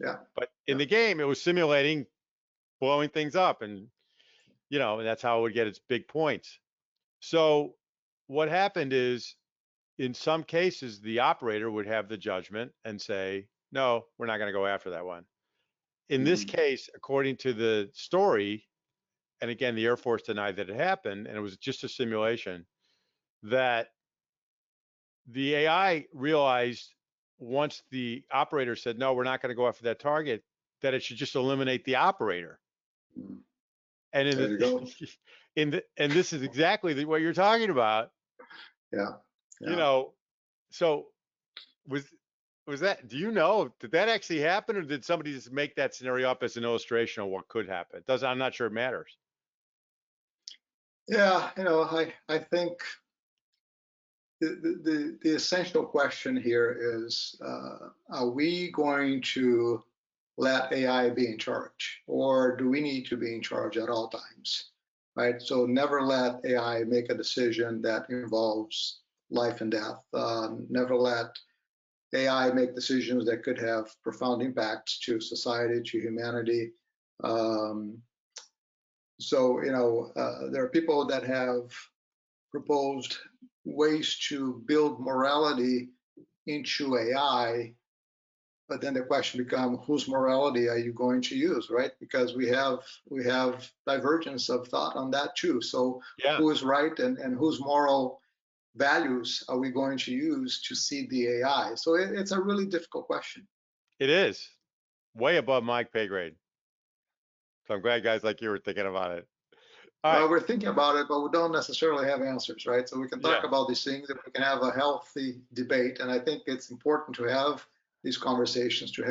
yeah, But in yeah. the game, it was simulating blowing things up, and and that's how it would get its big points. So what happened is, in some cases, the operator would have the judgment and say, no, we're not going to go after that one. In this Mhm. case, according to the story, and again, the Air Force denied that it happened, and it was just a simulation, that the AI realized, once the operator said, no, we're not going to go after that target, that it should just eliminate the operator. Mhm. And There you go. and this is exactly what you're talking about. Yeah, You yeah. know, so was was that? Do you know? Did that actually happen, or did somebody just make that scenario up as an illustration of what could happen? Does I'm not sure it matters. Yeah, I think the essential question here is, are we going to let AI be in charge, or do we need to be in charge at all times? Right? So never let AI make a decision that involves life and death. Never let AI make decisions that could have profound impacts to society, to humanity. Um, there are people that have proposed ways to build morality into AI, but then the question becomes, whose morality are you going to use, right? Because we have divergence of thought on that too. So Yeah, who is right, and whose moral values are we going to use to seed the AI? So it's a really difficult question. it is way above my pay grade. So I'm glad guys like you were thinking about it. All right. Well, we're thinking about it, but we don't necessarily have answers, right? So we can talk Yeah. about these things and we can have a healthy debate. And I think it's important to have these conversations, to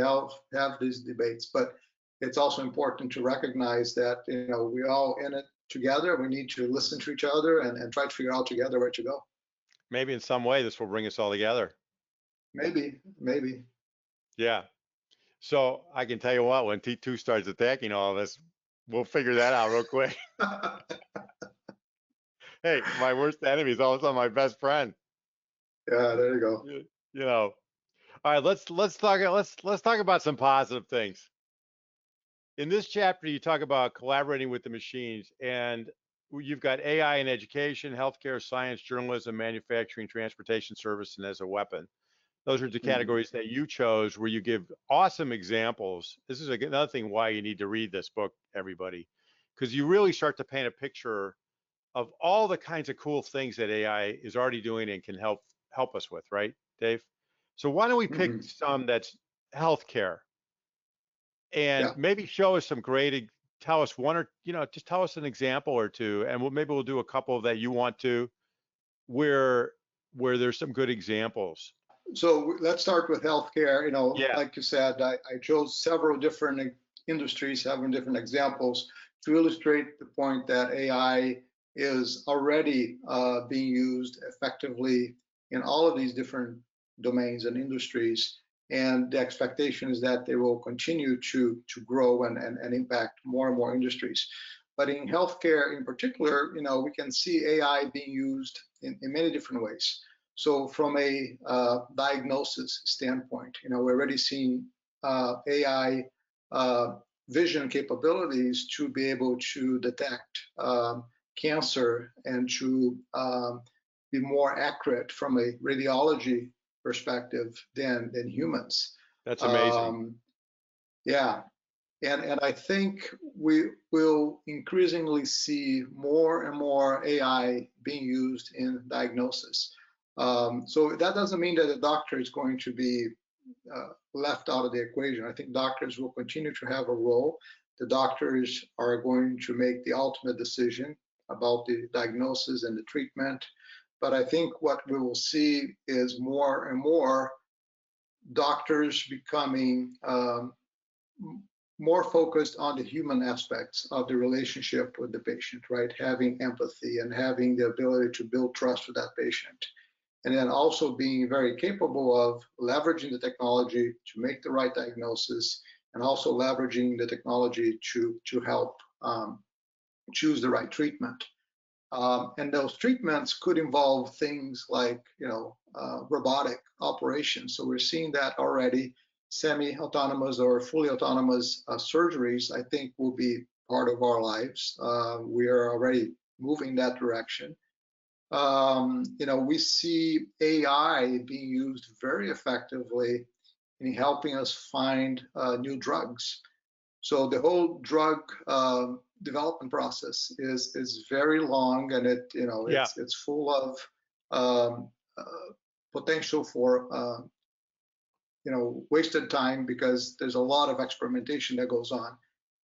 have these debates. But it's also important to recognize that we're all in it together. We need to listen to each other and try to figure out together where to go. Maybe in some way this will bring us all together. Maybe, maybe. Yeah. So I can tell you what, when T2 starts attacking all of us, we'll figure that out real quick. Hey, my worst enemy is also my best friend. Yeah, there you go. You know. All right, let's talk about some positive things. In this chapter, you talk about collaborating with the machines, and you've got AI in education, healthcare, science, journalism, manufacturing, transportation, service, and as a weapon. Those are the Mhm. categories that you chose, where you give awesome examples. This is another thing why you need to read this book, everybody, because you really start to paint a picture of all the kinds of cool things that AI is already doing and can help us with, right, Dave? So why don't we pick Mhm. some that's healthcare, and Yeah. maybe show us some great, tell us one, or just tell us an example or two, and maybe we'll do a couple that you want to. where there's some good examples. So let's start with healthcare. Yeah, Like you said, I chose several different industries, several different examples to illustrate the point that AI is already being used effectively in all of these different domains and industries. And the expectation is that they will continue to grow and impact more and more industries. But in healthcare in particular, we can see AI being used in many different ways. So from a diagnosis standpoint, we're already seeing AI vision capabilities to be able to detect cancer and to be more accurate from a radiology perspective than humans. that's amazing. Um, yeah, and I think we will increasingly see more and more AI being used in diagnosis. So that doesn't mean that the doctor is going to be left out of the equation. I think doctors will continue to have a role. The doctors are going to make the ultimate decision about the diagnosis and the treatment. But I think what we will see is more and more doctors becoming more focused on the human aspects of the relationship with the patient, right? Having empathy and having the ability to build trust with that patient. And then also being very capable of leveraging the technology to make the right diagnosis and also leveraging the technology to help choose the right treatment. And those treatments could involve things like, robotic operations. So we're seeing that already. Semi-autonomous or fully autonomous surgeries, I think, will be part of our lives. We are already moving that direction. We see AI being used very effectively in helping us find new drugs. So the whole drug development process is very long, and Yeah, it's full of potential for wasted time because there's a lot of experimentation that goes on.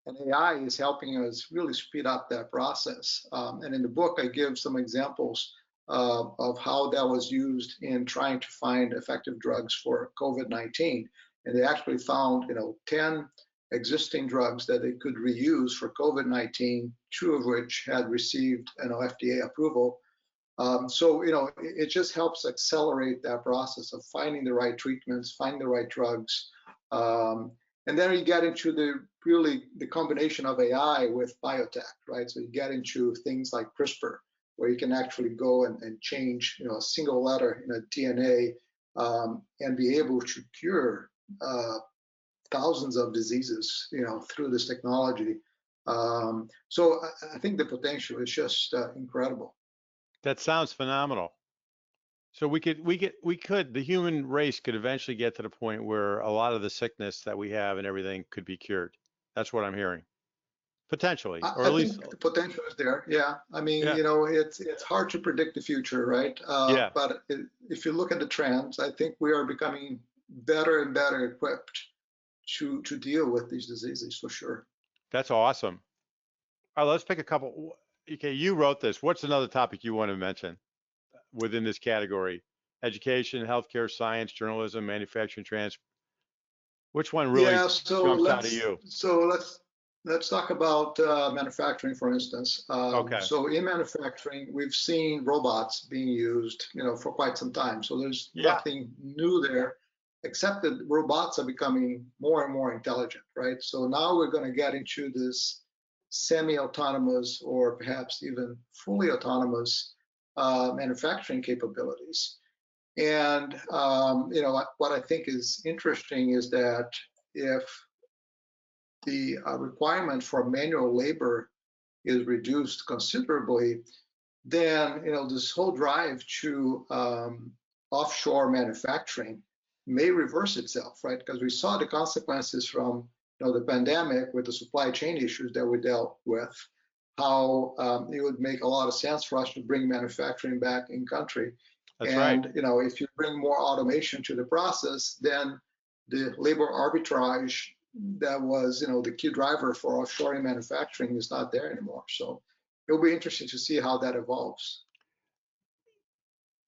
And AI is helping us really speed up that process. And in the book, I give some examples of how that was used in trying to find effective drugs for COVID-19. And they actually found, 10 existing drugs that they could reuse for COVID-19, 2 of which had received, FDA approval. So, it just helps accelerate that process of finding the right treatments, finding the right drugs. And then you get into the combination of AI with biotech, right? So you get into things like CRISPR, where you can actually go and change, a single letter in a DNA and be able to cure thousands of diseases, through this technology. So I think the potential is just incredible. that sounds phenomenal. So the human race could eventually get to the point where a lot of the sickness that we have and everything could be cured. That's what I'm hearing. Potentially, or I at least, think the potential is there. Yeah, I mean, yeah, it's hard to predict the future, right? yeah, But if you look at the trends, I think we are becoming better and better equipped to deal with these diseases for sure. that's awesome. All right, let's pick a couple. Okay, you wrote this. What's another topic you want to mention within this category? Education, healthcare, science, journalism, manufacturing, which one really Yeah, so jumps out at let's you? so let's let's talk about manufacturing, for instance. Okay. So in manufacturing, we've seen robots being used, for quite some time. So there's Yeah, nothing new there, except that robots are becoming more and more intelligent, right? So now we're going to get into this semi-autonomous or perhaps even fully autonomous manufacturing capabilities. And what I think is interesting is that if the requirement for manual labor is reduced considerably, then this whole drive to offshore manufacturing may reverse itself, right? Because we saw the consequences from the pandemic with the supply chain issues that we dealt with, how it would make a lot of sense for us to bring manufacturing back in country. that's right. And if you bring more automation to the process, then the labor arbitrage that was the key driver for offshoring manufacturing is not there anymore. So it'll be interesting to see how that evolves.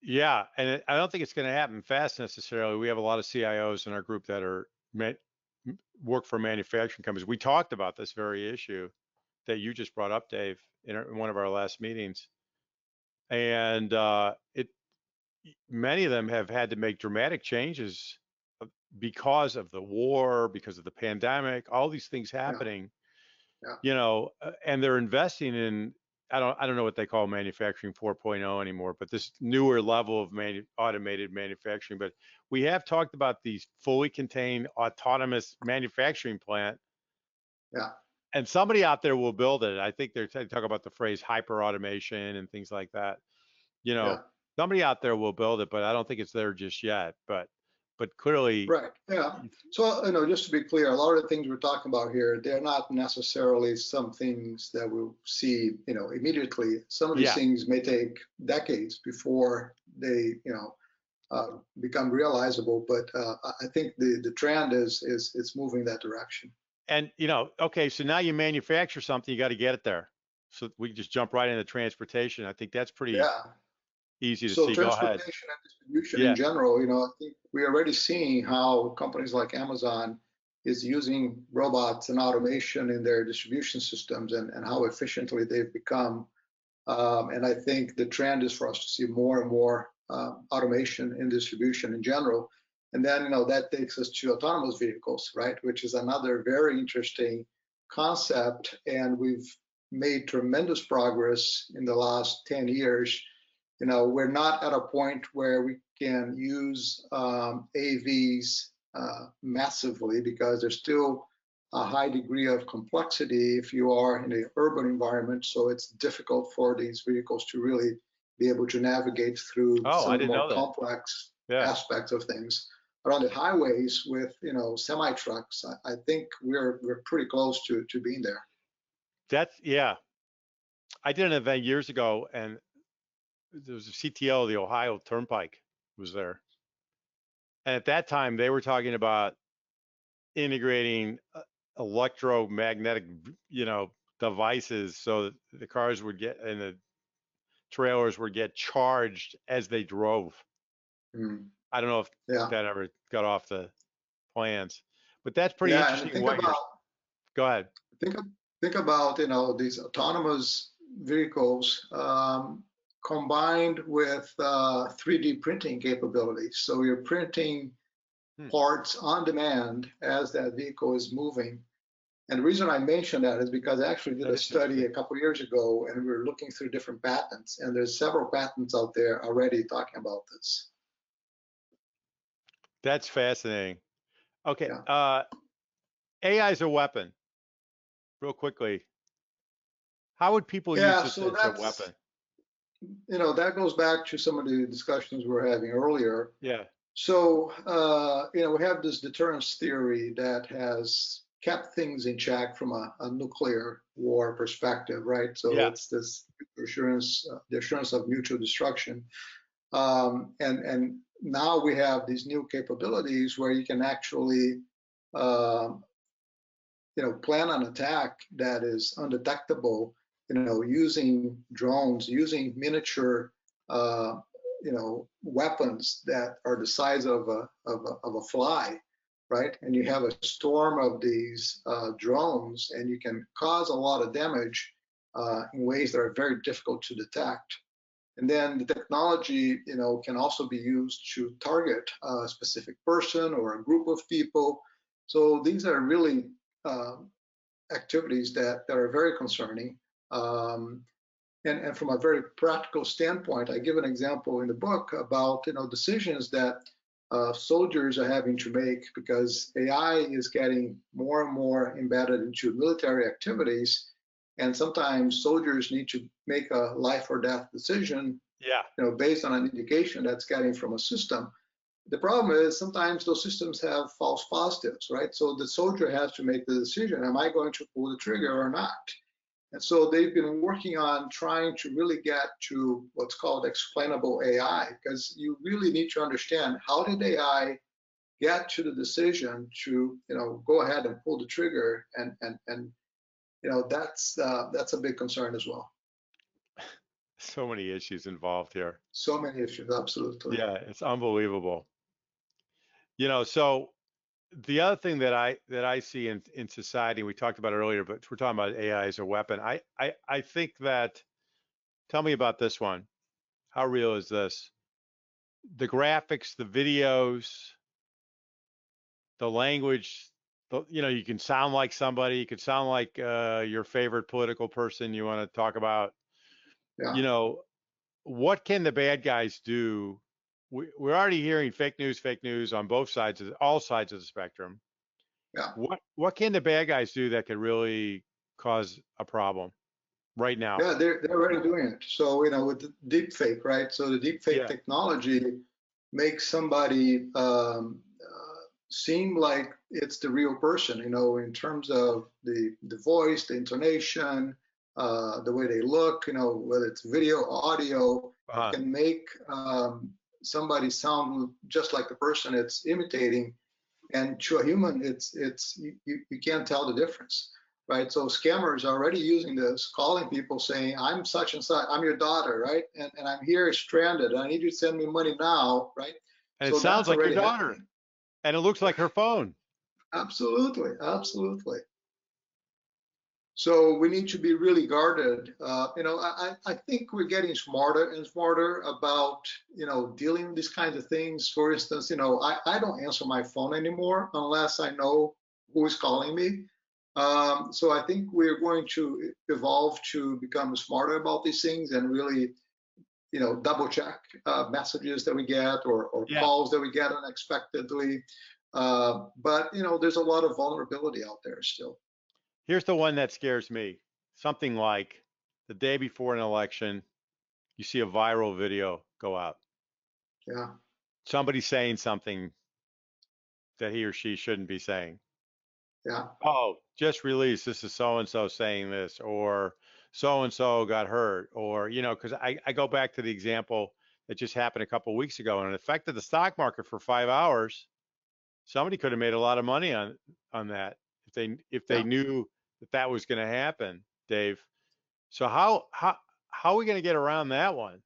Yeah, and I don't think it's going to happen fast necessarily. We have a lot of CIOs in our group that are work for manufacturing companies. We talked about this very issue that you just brought up, Dave, in one of our last meetings, and it many of them have had to make dramatic changes because of the war, because of the pandemic, all these things Yeah, happening, yeah, and they're investing in, I don't know what they call manufacturing 4.0 anymore, but this newer level of automated manufacturing. But we have talked about these fully contained autonomous manufacturing plant, yeah, and somebody out there will build it. I think they talk about the phrase hyper automation and things like that. You know, yeah. somebody out there will build it, but I don't think it's there just yet. But clearly, Right. Yeah. So, just to be clear, a lot of the things we're talking about here, they're not necessarily some things that we'll see, immediately. Some of these yeah. things may take decades before they, become realizable. But I think the trend is it's moving that direction. And okay, so now you manufacture something, you got to get it there. So we can just jump right into transportation. I think that's pretty Yeah. easy to So see. Go ahead. transportation and distribution in Yeah. general, I think we're already seeing how companies like Amazon is using robots and automation in their distribution systems and how efficiently they've become. And I think the trend is for us to see more and more automation in distribution in general. And then, that takes us to autonomous vehicles, right? Which is another very interesting concept. And we've made tremendous progress in the last 10 years. We're not at a point where we can use AVs massively because there's still a high degree of complexity if you are in an urban environment. So it's difficult for these vehicles to really be able to navigate through Oh, some I of the didn't more know that. complex Yeah. aspects of things. But on the highways with semi trucks, I think we're pretty close to being there. That's yeah. I did an event years ago, and there was a CTO of the Ohio Turnpike was there, and at that time they were talking about integrating electromagnetic, devices so that the cars would get and the trailers would get charged as they drove. Mm, I don't know if yeah, that ever got off the plans, but that's pretty yeah, and interesting. What you're, go ahead. think think about these autonomous vehicles combined with 3D printing capabilities. So you're printing Hmm, parts on demand as that vehicle is moving. And the reason I mention that is because I actually did that a is study interesting. a couple of years ago, and we were looking through different patents, and there's several patents out there already talking about this. That's fascinating. Okay, Yeah, AI is a weapon. Real quickly, how would people use yeah. this So as a that's weapon? that goes back to some of the discussions we were having earlier. Yeah, So, we have this deterrence theory that has kept things in check from a nuclear war perspective, right? So yeah. it's this assurance, the assurance of mutual destruction. And now we have these new capabilities where you can actually, um, plan an attack that is undetectable, using drones, using miniature, uh, weapons that are the size of a fly, right? And you have a storm of these drones, and you can cause a lot of damage in ways that are very difficult to detect. And then the technology, can also be used to target a specific person or a group of people. So these are really um, activities that are very concerning. Um, and from a very practical standpoint, I give an example in the book about decisions that soldiers are having to make because AI is getting more and more embedded into military activities, and sometimes soldiers need to make a life or death decision, Yeah. based on an indication that's getting from a system. The problem is sometimes those systems have false positives, right? So the soldier has to make the decision, am I going to pull the trigger or not? And so they've been working on trying to really get to what's called explainable AI, because you really need to understand how did AI get to the decision to, go ahead and pull the trigger, and that's a big concern as well. So many issues involved here. So many issues, absolutely. Yeah, it's unbelievable. So the other thing that I see in society, we talked about it earlier, but we're talking about AI as a weapon. I think that, tell me about this one. How real is this? The graphics, the videos, the language, you can sound like somebody, you can sound like your favorite political person you want to talk about. Yeah, You know, what can the bad guys do? We're already hearing fake news on both sides of all sides of the spectrum. yeah. What can the bad guys do that could really cause a problem right now? Yeah, they're already doing it. So, with the deep fake, right? So the deep fake Yeah. technology makes somebody seem like it's the real person, in terms of the voice, the intonation, the way they look, whether it's video, audio, it Uh-huh. can make somebody sound just like the person it's imitating. And to a human, you can't tell the difference, right? So scammers are already using this, calling people saying, I'm such and such, I'm your daughter, right? And I'm here stranded. I need you to send me money now, right? And it So sounds that's like your already daughter, happening. and it looks like her phone. Absolutely, absolutely. So we need to be really guarded. I think we're getting smarter and smarter about, dealing with these kinds of things. For instance, I don't answer my phone anymore unless I know who is calling me. So I think we're going to evolve to become smarter about these things and really, double check messages that we get or Yeah. calls that we get unexpectedly. But, there's a lot of vulnerability out there still. Here's the one that scares me. Something like the day before an election, you see a viral video go out. Yeah. Somebody saying something that he or she shouldn't be saying. Yeah. Oh, just released. This is so and so saying this, or so and so got hurt, or, because I go back to the example that just happened a couple of weeks ago and it affected the stock market for 5 hours. Somebody could have made a lot of money on that if they Yeah. knew that was going to happen, Dave. So how are we going to get around that one?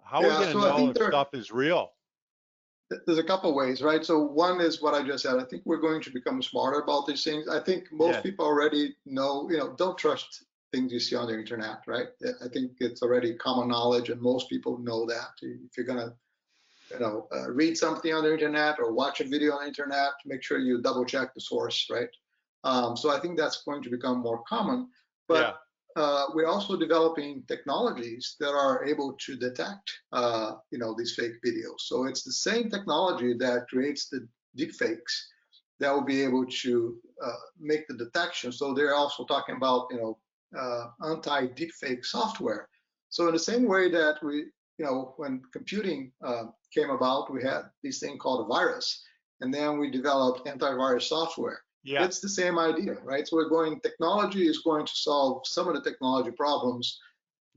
How are we Yeah. going to So I know think if stuff is real? there's a couple ways, right? So one is what I just said. I think we're going to become smarter about these things. I think most Yeah. people already know, don't trust things you see on the internet, right? I think it's already common knowledge, and most people know that. If you're gonna, read something on the internet or watch a video on the internet, make sure you double check the source, right? So I think that's going to become more common. Yeah. But we're also developing technologies that are able to detect, these fake videos. So it's the same technology that creates the deepfakes that will be able to make the detection. So they're also talking about, anti-deepfake software. So in the same way that when computing came about, we had this thing called a virus, and then we developed antivirus software. Yeah. It's the same idea, right? So technology is going to solve some of the technology problems,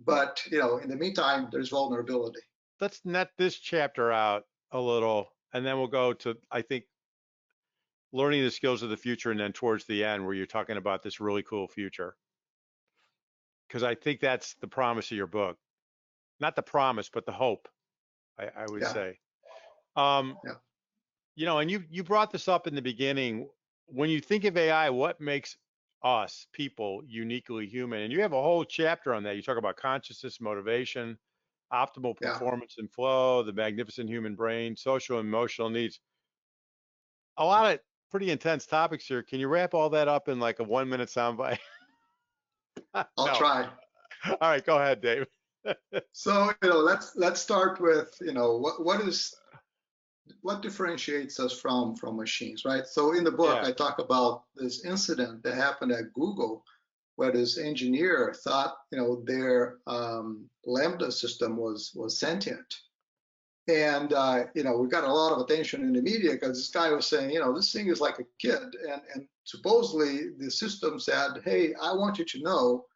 but in the meantime, there's vulnerability. Let's net this chapter out a little, and then we'll go to, I think, learning the skills of the future, and then towards the end where you're talking about this really cool future. Because I think that's the promise of your book. Not the promise, but the hope, I would Yeah, say. Um, yeah, and you brought this up in the beginning. When you think of AI, what makes us people uniquely human? And you have a whole chapter on that. You talk about consciousness, motivation, optimal yeah. performance and flow, the magnificent human brain, social and emotional needs. A lot of pretty intense topics here. Can you wrap all that up in like a 1 minute soundbite? I'll No. try. All right, go ahead, Dave. So let's start with what differentiates us from machines, right? So in the book, Yeah. I talk about this incident that happened at Google, where this engineer thought, their Lambda system was sentient. And we got a lot of attention in the media because this guy was saying, this thing is like a kid, and supposedly the system said, hey, I want you to know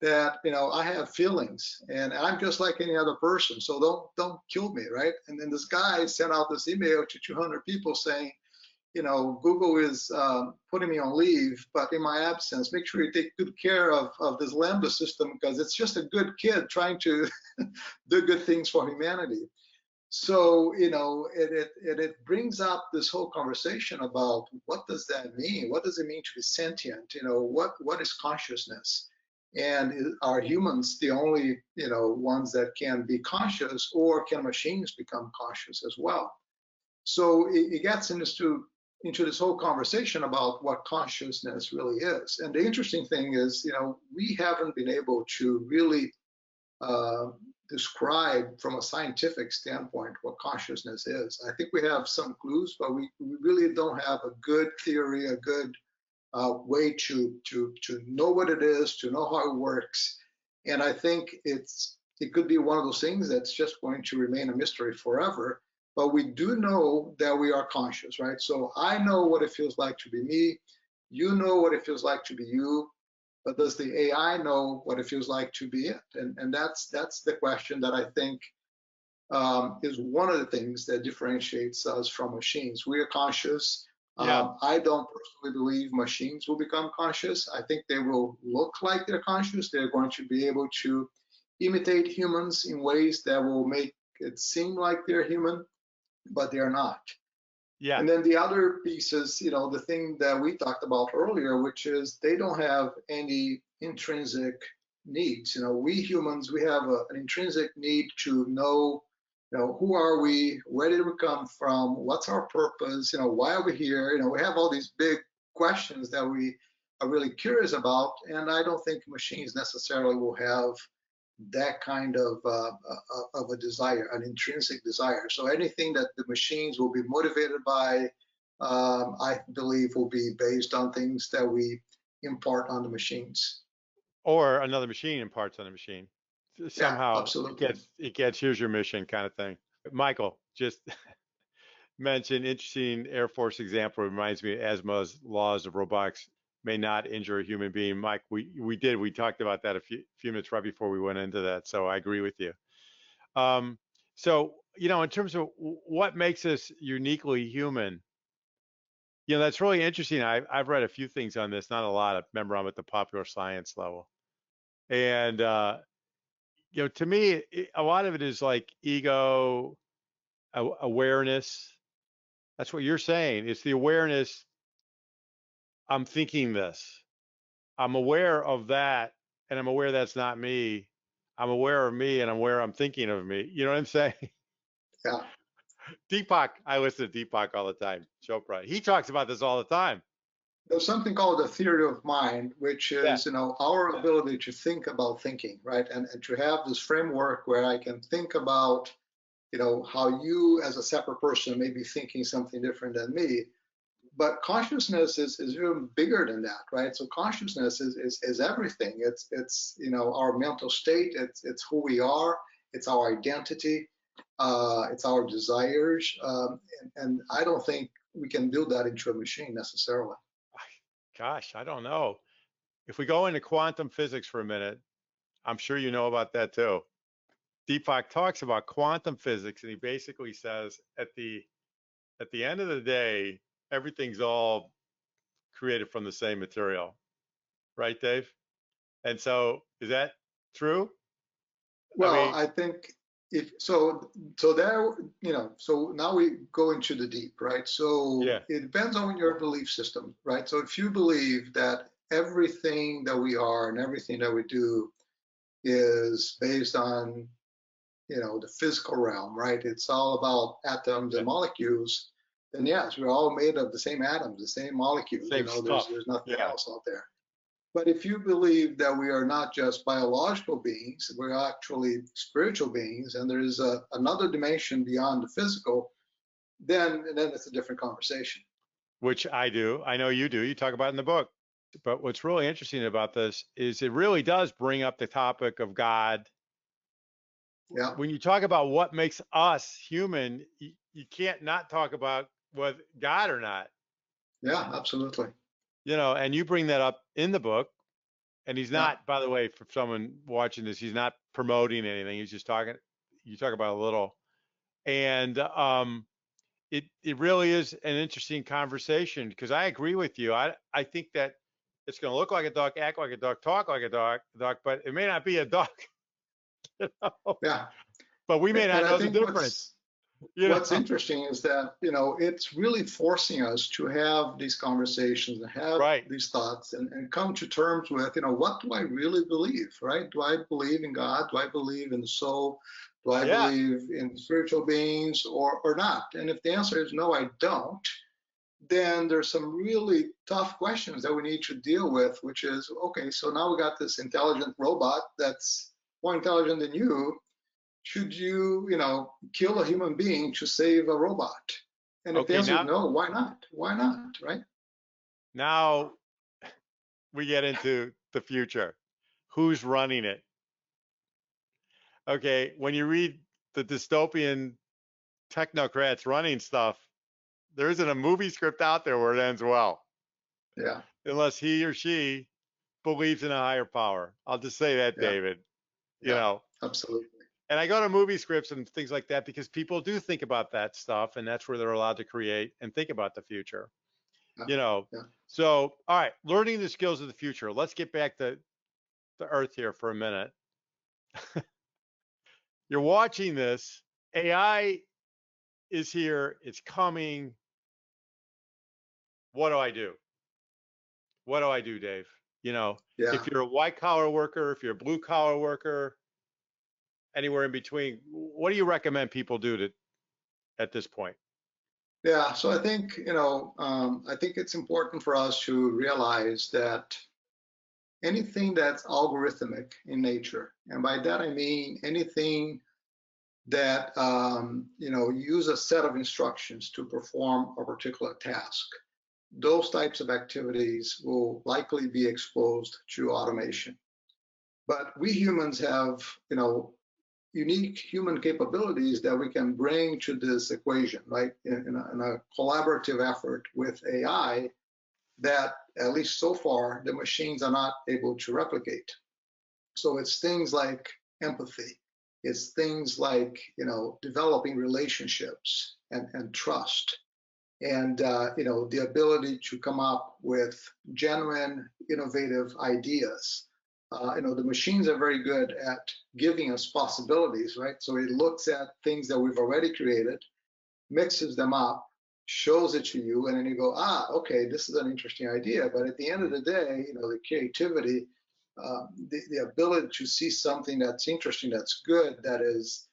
that I have feelings and I'm just like any other person, so don't kill me, right? And then this guy sent out this email to 200 people saying, Google is putting me on leave, but in my absence, make sure you take good care of this Lambda system because it's just a good kid trying to do good things for humanity. So, it brings up this whole conversation about what does that mean? What does it mean to be sentient? What is consciousness? And are humans the only, ones that can be conscious, or can machines become conscious as well? So it gets into this whole conversation about what consciousness really is. And the interesting thing is, we haven't been able to really uh, describe from a scientific standpoint what consciousness is. I think we have some clues, but we really don't have a good theory, a good way to know what it is, to know how it works. And I think it could be one of those things that's just going to remain a mystery forever. But we do know that we are conscious, right? So I know what it feels like to be me. You know what it feels like to be you. But does the AI know what it feels like to be it? And that's the question that I think is one of the things that differentiates us from machines. We are conscious. Yeah. I don't personally believe machines will become conscious. I think they will look like they're conscious. They're going to be able to imitate humans in ways that will make it seem like they're human, but they're not. Yeah. And then the other piece is, the thing that we talked about earlier, which is they don't have any intrinsic needs. We humans, we have an intrinsic need to know, who are we, where did we come from, what's our purpose, why are we here? We have all these big questions that we are really curious about, and I don't think machines necessarily will have that kind of a desire, an intrinsic desire. So anything that the machines will be motivated by, I believe, will be based on things that we impart on the machines. Or another machine imparts on a machine. Yeah, Somehow absolutely. it gets here's your mission kind of thing. Michael just mentioned interesting Air Force example, reminds me of Asimov's laws of robotics may not injure a human being. Mike, we talked about that a few minutes right before we went into that. So I agree with you. Um, so in terms of what makes us uniquely human, that's really interesting. I've read a few things on this, not a lot. I remember I'm at the popular science level, and to me, a lot of it is like ego, awareness. That's what you're saying. It's the awareness. I'm thinking this. I'm aware of that, and I'm aware that's not me. I'm aware of me, and I'm aware I'm thinking of me. You know what I'm saying? Yeah. Deepak, I listen to Deepak all the time. Chopra. He talks about this all the time. There's something called the theory of mind, which Yeah. is, our ability to think about thinking, right? And to have this framework where I can think about, how you as a separate person may be thinking something different than me. But consciousness is even bigger than that, right? So consciousness is everything. It's our mental state. It's who we are. It's our identity. It's our desires. And I don't think we can build that into a machine necessarily. Gosh, I don't know. If we go into quantum physics for a minute, I'm sure you know about that too. Deepak talks about quantum physics, and he basically says at the end of the day, everything's all created from the same material, right, Dave? And so, is that true? I Well, mean, I think if so, so there, so now we go into the deep, right? So yeah, it depends on your belief system, right? So if you believe that everything that we are and everything that we do is based on, the physical realm, right? It's all about atoms yeah, and molecules, then yes, we're all made of the same atoms, the same molecules, same there's stuff. nothing Yeah, else out there. But if you believe that we are not just biological beings, we're actually spiritual beings, and there is another dimension beyond the physical, then it's a different conversation. which I do. I know you do. You talk about it in the book. But what's really interesting about this is it really does bring up the topic of God. Yeah, When you talk about what makes us human, you can't not talk about whether God or not, yeah, absolutely. and you bring that up in the book. And he's Yeah, not, by the way, for someone watching this, he's not promoting anything. He's just talking, you talk about a little. And it really is an interesting conversation because I agree with you. I think that it's going to look like a duck, act like a duck, talk like a duck, but it may not be a duck, you know? Yeah. But we may And not I know the think difference, you what's know? interesting is that, it's really forcing us to have these conversations and have Right. these thoughts and come to terms with, what do I really believe, right? Do I believe in God? Do I believe in the soul? Do I Yeah. believe in spiritual beings or not? And if the answer is no, I don't, then there's some really tough questions that we need to deal with, which is, okay, so now we got this intelligent robot that's more intelligent than you. Should you, kill a human being to save a robot? And if the Okay. answer is no, why not? Why not, right? Now we get into the future. Who's running it? Okay. When you read the dystopian technocrats running stuff, there isn't a movie script out there where it ends well, Yeah, unless he or she believes in a higher power. I'll just say that, yeah, David, you yeah, know. absolutely. And I go to movie scripts and things like that because people do think about that stuff, and that's where they're allowed to create and think about the future, Yeah, you know. yeah, So, all right, learning the skills of the future. Let's get back to the Earth here for a minute. You're watching this. AI is here. It's coming. What do I do? What do I do, Dave? You know, if yeah. you're a white collar worker, if you're a blue collar worker, anywhere in between, what do you recommend people do to at this point? Yeah, so I think it's important for us to realize that anything that's algorithmic in nature, and by that I mean anything that use a set of instructions to perform a particular task, those types of activities will likely be exposed to automation. But we humans have, unique human capabilities that we can bring to this equation, right? In a collaborative effort with AI that, at least so far, the machines are not able to replicate. So it's things like empathy. It's things like, developing relationships and trust and the ability to come up with genuine innovative ideas. The machines are very good at giving us possibilities, right? So it looks at things that we've already created, mixes them up, shows it to you, and then you go, okay, this is an interesting idea. But at the end of the day, the creativity, the ability to see something that's interesting, that's good, that is,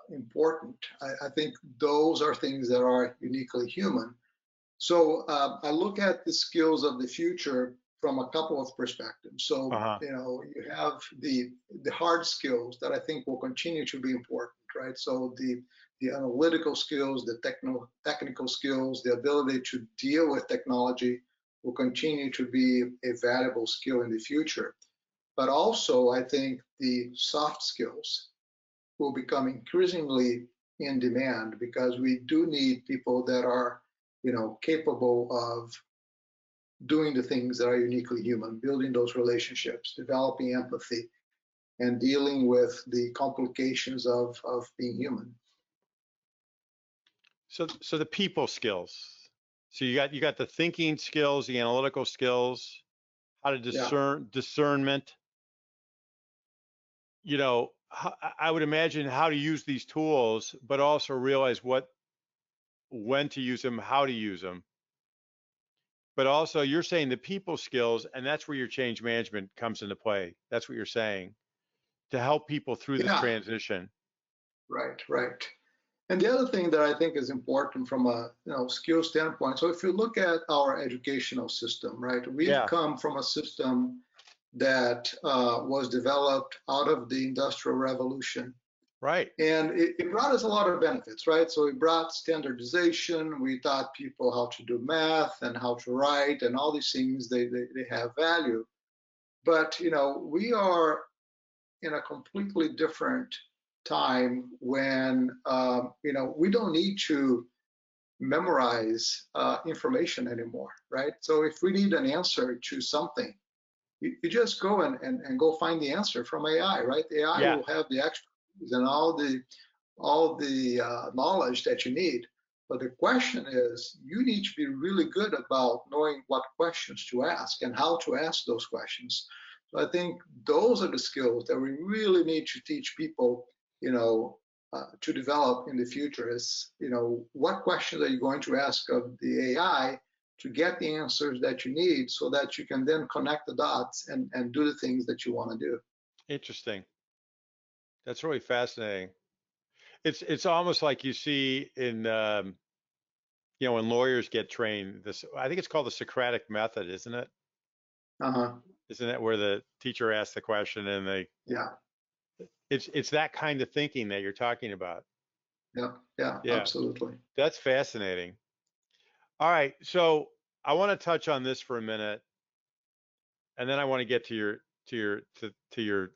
important. I think those are things that are uniquely human. So I look at the skills of the future from a couple of perspectives. So Uh-huh. you have the hard skills that I think will continue to be important, right? So the analytical skills, the technical skills, the ability to deal with technology will continue to be a valuable skill in the future. But also, I think the soft skills will become increasingly in demand because we do need people that are, capable of doing the things that are uniquely human, building those relationships, developing empathy, and dealing with the complications of being human. So the people skills. So you got the thinking skills, the analytical skills, how to Yeah, discernment. I would imagine how to use these tools, but also realize when to use them, how to use them. But also, you're saying the people skills, and that's where your change management comes into play. That's what you're saying to help people through this yeah, transition. right, right. And the other thing that I think is important from a skill standpoint, so if you look at our educational system, right, we've Yeah, come from a system that was developed out of the Industrial Revolution. right. And it brought us a lot of benefits, right? So it brought standardization. We taught people how to do math and how to write and all these things, they have value. But, we are in a completely different time when, we don't need to memorize information anymore, right? So if we need an answer to something, you just go and go find the answer from AI, right? The AI Yeah, will have the expertise and all the all the knowledge that you need. But the question is, you need to be really good about knowing what questions to ask and how to ask those questions. So I think those are the skills that we really need to teach people, to develop in the future. Is, what questions are you going to ask of the AI to get the answers that you need so that you can then connect the dots and do the things that you want to do. Interesting. That's really fascinating. It's almost like you see in when lawyers get trained. This, I think it's called the Socratic method, isn't it? Uh-huh. Isn't it where the teacher asks the question and Yeah. it's that kind of thinking that you're talking about. Yeah. Yeah. Yeah, Absolutely. that's fascinating. All right, so I want to touch on this for a minute, and then I want to get to your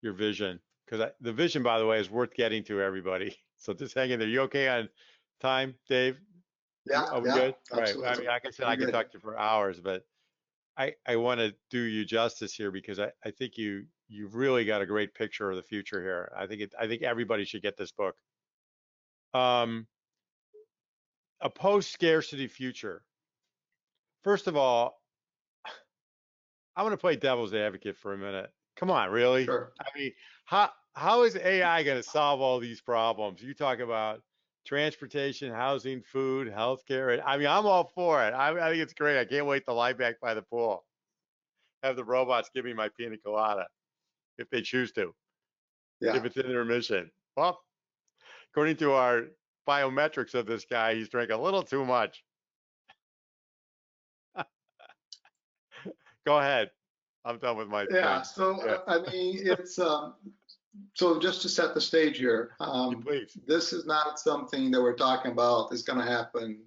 vision, because the vision, by the way, is worth getting to, everybody. So just hang in there. You okay on time, Dave? Yeah. Are we Yeah. good? All right. I Absolutely. mean, like I said, We're I could good. talk to you for hours, but I want to do you justice here, because I think you've really got a great picture of the future here. I think everybody should get this book. Um, a post-scarcity future. First of all, I want to play devil's advocate for a minute. Come on, really? Sure. I mean, how is AI going to solve all these problems? You talk about transportation, housing, food, healthcare. I mean, I'm all for it. I think it's great. I can't wait to lie back by the pool, have the robots give me my pina colada if they choose to, Yeah. if it's in their mission. Well, according to our biometrics of this guy, he's drank a little too much. Go ahead. I'm done with my Yeah. thing. So, Yeah, I mean, it's, so just to set the stage here, you please. this is not something that we're talking about is going to happen,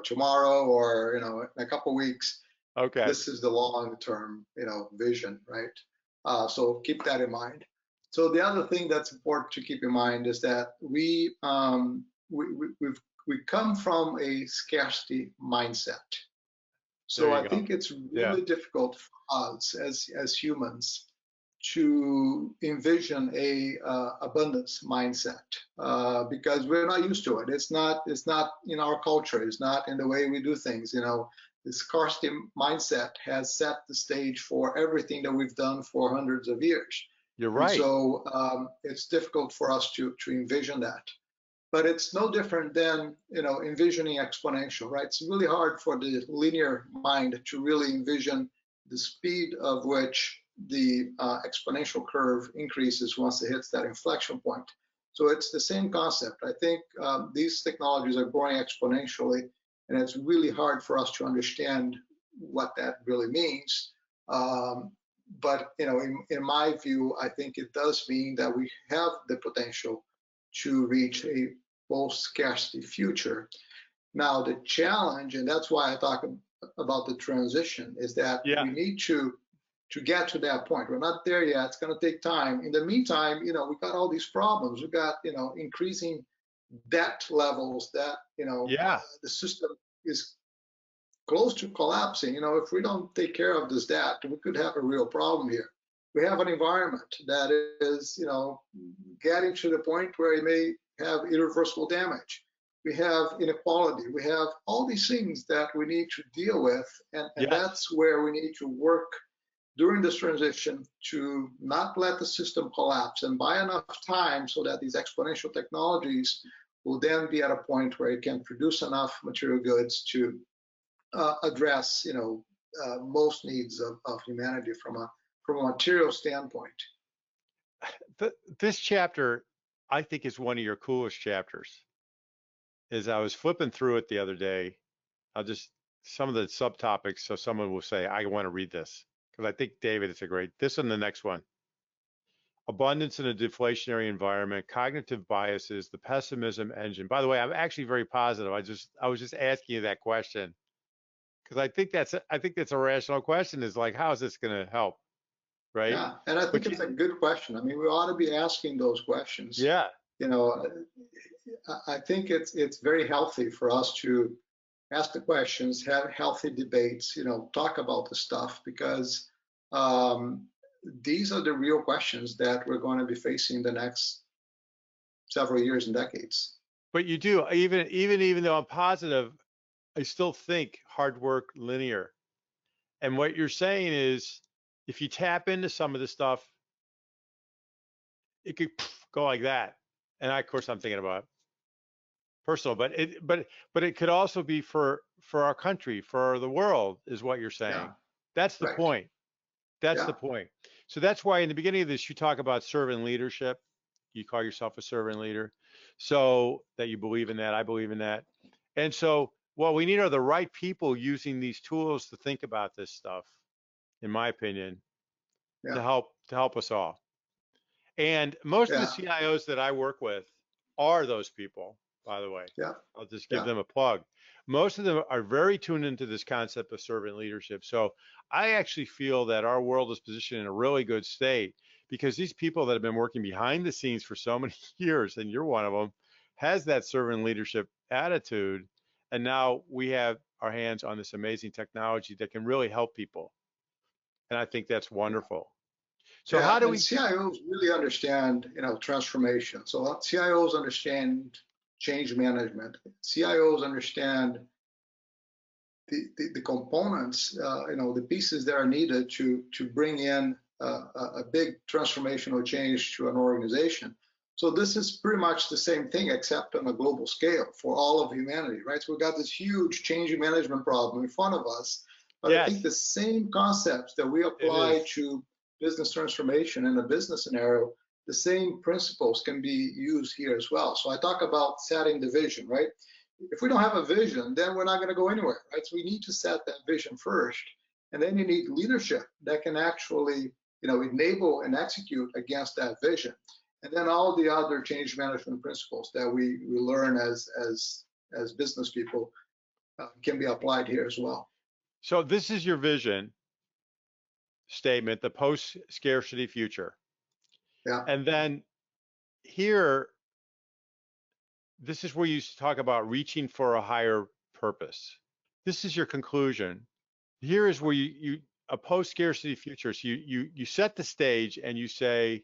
tomorrow or, in a couple of weeks. Okay. This is the long-term, vision, right? So keep that in mind. So the other thing that's important to keep in mind is that we come from a scarcity mindset. There So you I go. think it's Yeah. really difficult for us as humans to envision a abundance mindset because we're not used to it. It's not in our culture. It's not in the way we do things. The scarcity mindset has set the stage for everything that we've done for hundreds of years, You're and right. so it's difficult for us to envision that. But it's no different than envisioning exponential, right? It's really hard for the linear mind to really envision the speed of which the exponential curve increases once it hits that inflection point. So it's the same concept. I think these technologies are growing exponentially, and it's really hard for us to understand what that really means. But in my view, I think it does mean that we have the potential to reach a post-scarcity future. Now, the challenge, and that's why I talk about the transition, is that Yeah. we need to get to that point. We're not there yet. It's going to take time. In the meantime, we got all these problems. We got increasing debt levels that Yeah. the system is close to collapsing. If we don't take care of this debt, we could have a real problem here. We have an environment that is getting to the point where it may have irreversible damage. We have inequality. We have all these things that we need to deal with, and Yes. that's where we need to work during this transition to not let the system collapse and buy enough time so that these exponential technologies will then be at a point where it can produce enough material goods to address, most needs of humanity from a material standpoint. This chapter, I think, is one of your coolest chapters. As I was flipping through it the other day, I'll just some of the subtopics, so someone will say, I want to read this. Because I think, David, it's a great, this and the next one. Abundance in a deflationary environment, cognitive biases, the pessimism engine. By the way, I'm actually very positive. I was just asking you that question because I think that's a rational question. Is like, how is this going to help, right? Yeah, and I think But it's a good question. I mean, we ought to be asking those questions. yeah, You know, I think it's very healthy for us to ask the questions, have healthy debates, talk about the stuff because these are the real questions that we're going to be facing the next several years and decades. But you do, even though I'm positive, I still think hard work linear. And what you're saying is, if you tap into some of the stuff, it could go like that. And I, of course, I'm thinking about personal, but it could also be for our country, for the world, is what you're Yeah, saying. That's the correct. point. That's the Yeah, point. So that's why in the beginning of this, you talk about servant leadership. You call yourself a servant leader. So that you believe in that. I believe in that. And so what we need are the right people using these tools to think about this stuff, in my opinion, yeah, to help us all. And most of the yeah, CIOs that I work with are those people, by the way. yeah, I'll just give yeah, them a plug. Most of them are very tuned into this concept of servant leadership. So I actually feel that our world is positioned in a really good state because these people that have been working behind the scenes for so many years, and you're one of them, has that servant leadership attitude. And now we have our hands on this amazing technology that can really help people. And I think that's wonderful. So yeah. how do And we, CIOs really understand, transformation. So CIOs understand change management. CIOs understand the components, the pieces that are needed to bring in a big transformational change to an organization. So this is pretty much the same thing, except on a global scale for all of humanity, right? So we've got this huge change management problem in front of us, but I think yes, the same concepts that we it is. apply to business transformation in a business scenario, the same principles can be used here as well. So I talk about setting the vision, right? If we don't have a vision, then we're not going to go anywhere, right? So we need to set that vision first, and then you need leadership that can actually, enable and execute against that vision, and then all the other change management principles that we learn as business people can be applied here as well. So this is your vision statement, the post scarcity future. Yeah, And then here, this is where you talk about reaching for a higher purpose. This is your conclusion. Here is where you a post scarcity future. So you set the stage and you say,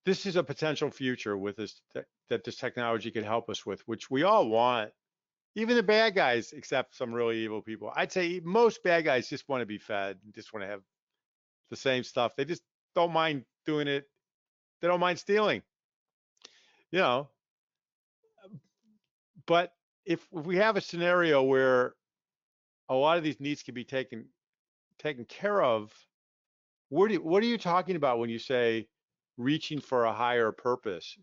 this is a potential future with this that this technology could help us with, which we all want. Even the bad guys, except some really evil people. I'd say most bad guys just want to be fed, just want to have the same stuff. They just don't mind doing it. They don't mind stealing, you know. But if we have a scenario where a lot of these needs can be taken care of, what are you talking about when you say reaching for a higher purpose?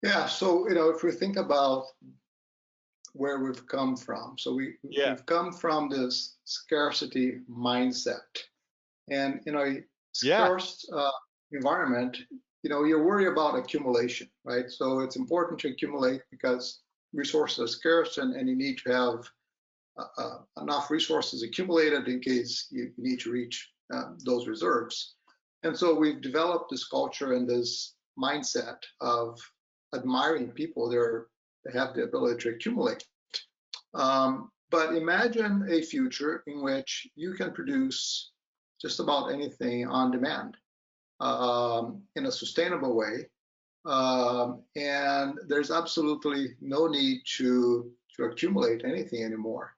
yeah. So if we think about where we've come from, so Yeah, we've come from this scarcity mindset. And in a yeah, scarce environment, you're worried about accumulation, right? So it's important to accumulate because resources are scarce, and you need to have enough resources accumulated in case you need to reach those reserves. And so we've developed this culture and this mindset of admiring people that have the ability to accumulate. But imagine a future in which you can produce just about anything on demand in a sustainable way. And there's absolutely no need to accumulate anything anymore.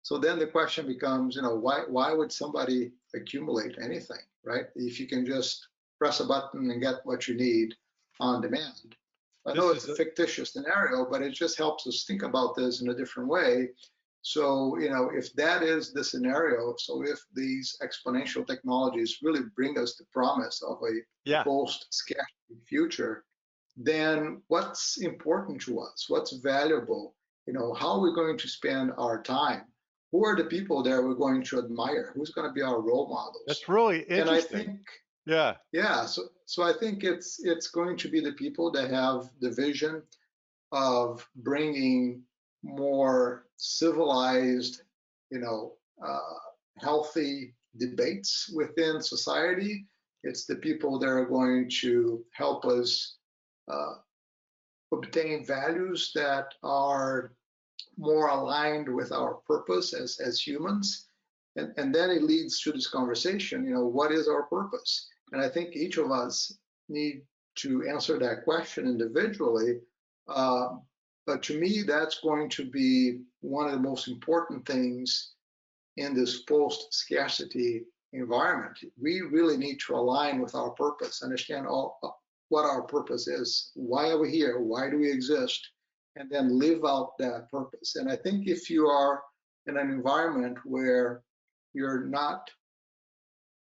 So then the question becomes, why would somebody accumulate anything, right? If you can just press a button and get what you need on demand. I know this it's is a fictitious scenario, but it just helps us think about this in a different way. So, if that is the scenario, so if these exponential technologies really bring us the promise of a yeah. post-scarcity future, then what's important to us? What's valuable? How are we going to spend our time? Who are the people that we're going to admire? Who's going to be our role models? That's really And I interesting. think, Yeah, yeah, so I think it's going to be the people that have the vision of bringing more civilized, you know, healthy debates within society. It's the people that are going to help us uh, obtain values that are more aligned with our purpose as humans. And then it leads to this conversation, what is our purpose? And I think each of us need to answer that question individually. Uh, but to me, that's going to be one of the most important things in this post-scarcity environment. We really need to align with our purpose, understand what our purpose is, why are we here, why do we exist, and then live out that purpose. And I think if you are in an environment where you're not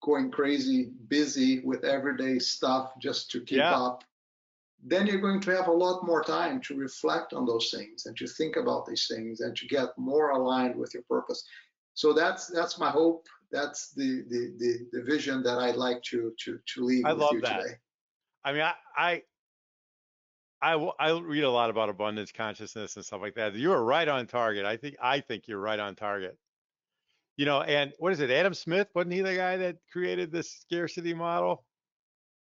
going crazy, busy with everyday stuff just to keep Yeah, up, then you're going to have a lot more time to reflect on those things and to think about these things and to get more aligned with your purpose. So that's my hope. That's the vision that I'd like to leave I with love you that. today. I mean, I read a lot about abundance consciousness and stuff like that. You are right on target. I think you're right on target. And what is it? Adam Smith, wasn't he the guy that created this scarcity model?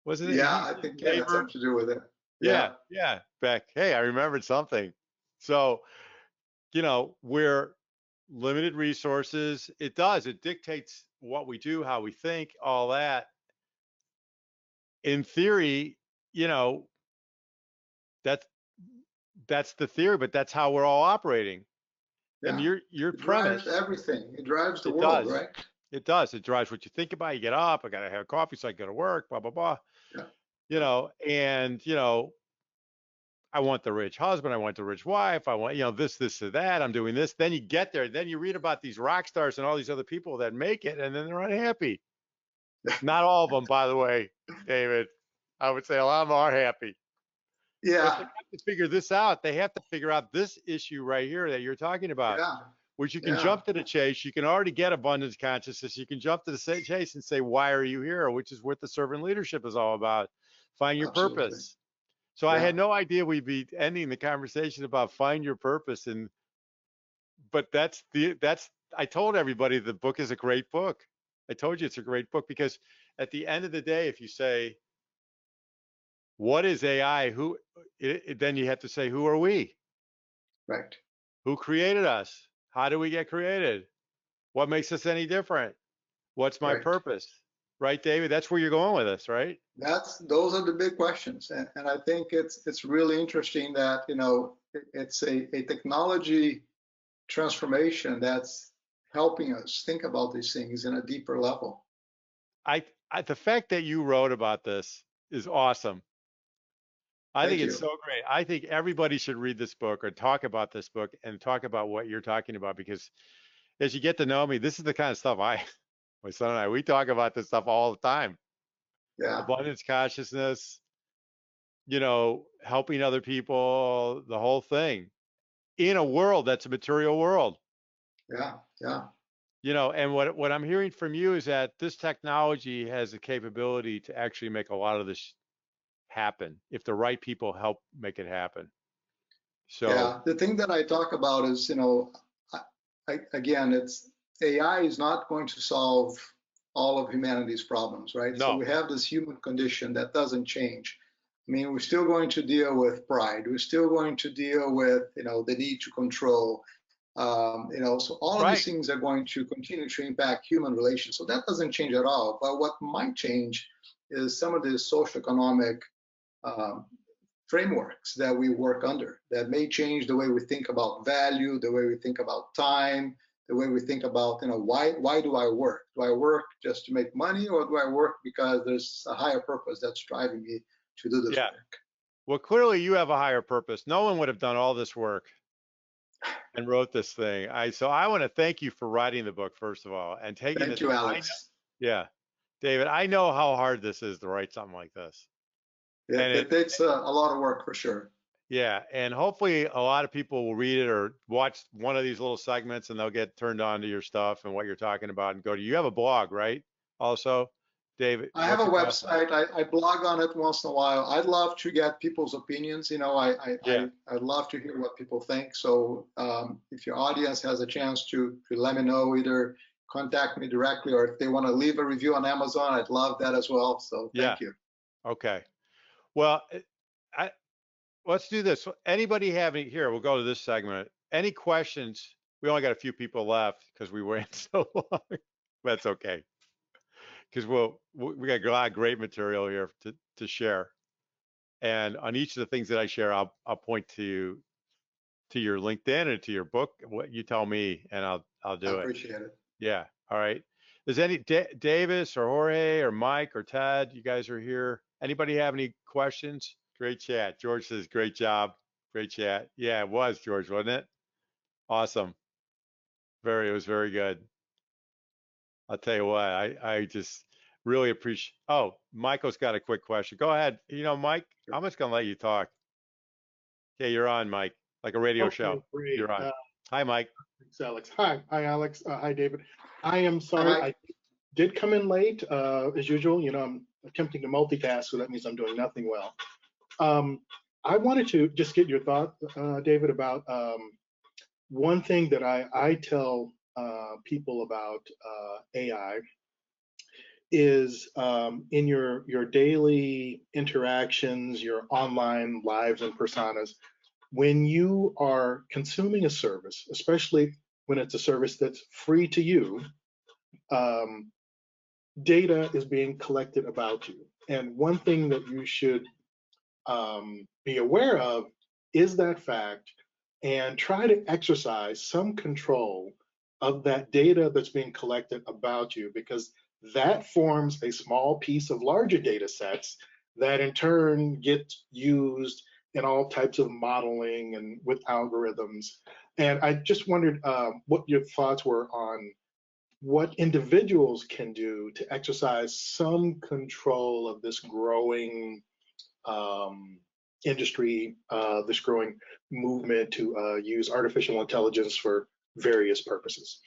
Wasn't it? Yeah, He I think it had labor. something to do with it. Yeah, Yeah, yeah. Beck. Hey, I remembered something. So, we're limited resources. It dictates what we do, how we think, all that. In theory, you know, that's that's the theory, but that's how we're all operating. And yeah. your It drives premise, everything. It drives the it world, does. right? It does. It drives what you think about. You get up, I gotta have coffee so I can go to work, blah, blah, blah. Yeah, yeah, And I want the rich husband, I want the rich wife, I want, this or that, I'm doing this. Then you get there, then you read about these rock stars and all these other people that make it, and then they're unhappy. Not all of them, by the way, David. I would say a lot of them are happy. But they yeah, have to figure this out. They have to figure out this issue right here that you're talking about, yeah, which you can yeah. jump to the chase. You can already get abundance consciousness. You can jump to the chase and say, why are you here? Which is what the servant leadership is all about. Find your Absolutely. purpose. So I Yeah, had no idea we'd be ending the conversation about find your purpose. But I told everybody the book is a great book. I told you it's a great book because at the end of the day, if you say, what is AI? Then you have to say, who are we? right, Who created us? How do we get created? What makes us any different? What's my right. purpose? Right, David? That's where you're going with this, right? Those are the big questions, and I think it's really interesting that it's a technology transformation that's helping us think about these things in a deeper level. The fact that you wrote about this is awesome. I think Thank it's you. so great. I think everybody should read this book or talk about this book and talk about what you're talking about because as you get to know me, this is the kind of stuff my son and we talk about this stuff all the time. Yeah, Abundance consciousness, helping other people, the whole thing in a world that's a material world. yeah, yeah, And what I'm hearing from you is that this technology has the capability to actually make a lot of this happen if the right people help make it happen. So, yeah. The thing that I talk about is, again, it's AI is not going to solve all of humanity's problems, right? So no, we have this human condition that doesn't change. I mean, we're still going to deal with pride. We're still going to deal with, the need to control. So all of these right. things are going to continue to impact human relations. So that doesn't change at all. But what might change is some of the socioeconomic um, frameworks that we work under that may change the way we think about value, the way we think about time, the way we think about, why do I work? Do I work just to make money, or do I work because there's a higher purpose that's driving me to do this Yeah. work? Well, clearly you have a higher purpose. No one would have done all this work and wrote this thing. So I want to thank you for writing the book, first of all, and taking the Thank you, time. I know, Alex. yeah, David, I know how hard this is to write something like this. And It takes a lot of work for sure. yeah, and hopefully a lot of people will read it or watch one of these little segments and they'll get turned on to your stuff and what you're talking about and go to, you have a blog, right? Also, David, I have what's a it called? website. I blog on it once in a while. I'd love to get people's opinions. Yeah, I'd love to hear what people think. So if your audience has a chance to let me know, either contact me directly or if they want to leave a review on Amazon, I'd love that as well. So yeah. thank you. Okay. Well, I let's do this. Anybody have any here? We'll go to this segment. Any questions? We only got a few people left because we went so long. That's okay because we got a lot of great material here to share. And on each of the things that I share, I'll point to your LinkedIn and to your book. What you tell me, and I'll I do it. appreciate it. Yeah. All right. Does any Davis or Jorge or Mike or Ted, you guys are here. Anybody have any questions? Great chat. George says, great job. Great chat. Yeah, it was, George, wasn't it? Awesome. It was very good. I'll tell you what, I just really appreciate. Oh, Michael's got a quick question. Go ahead. Mike, I'm just gonna let you talk. Okay, you're on, Mike, like a radio Okay, show. great. You're on. Hi, Mike. Thanks, Alex. Hi, Alex. Hi, David. I am Hi, sorry Mike. I did come in late, as usual. I'm attempting to multitask, so that means I'm doing nothing well. I wanted to just get your thought, David, about one thing that I tell people about AI is in your daily interactions, your online lives and personas, when you are consuming a service, especially when it's a service that's free to you, um, data is being collected about you. And one thing that you should be aware of is that fact and try to exercise some control of that data that's being collected about you, because that forms a small piece of larger data sets that in turn get used in all types of modeling and with algorithms. And I just wondered what your thoughts were on what individuals can do to exercise some control of this growing um, industry, this growing movement to use artificial intelligence for various purposes.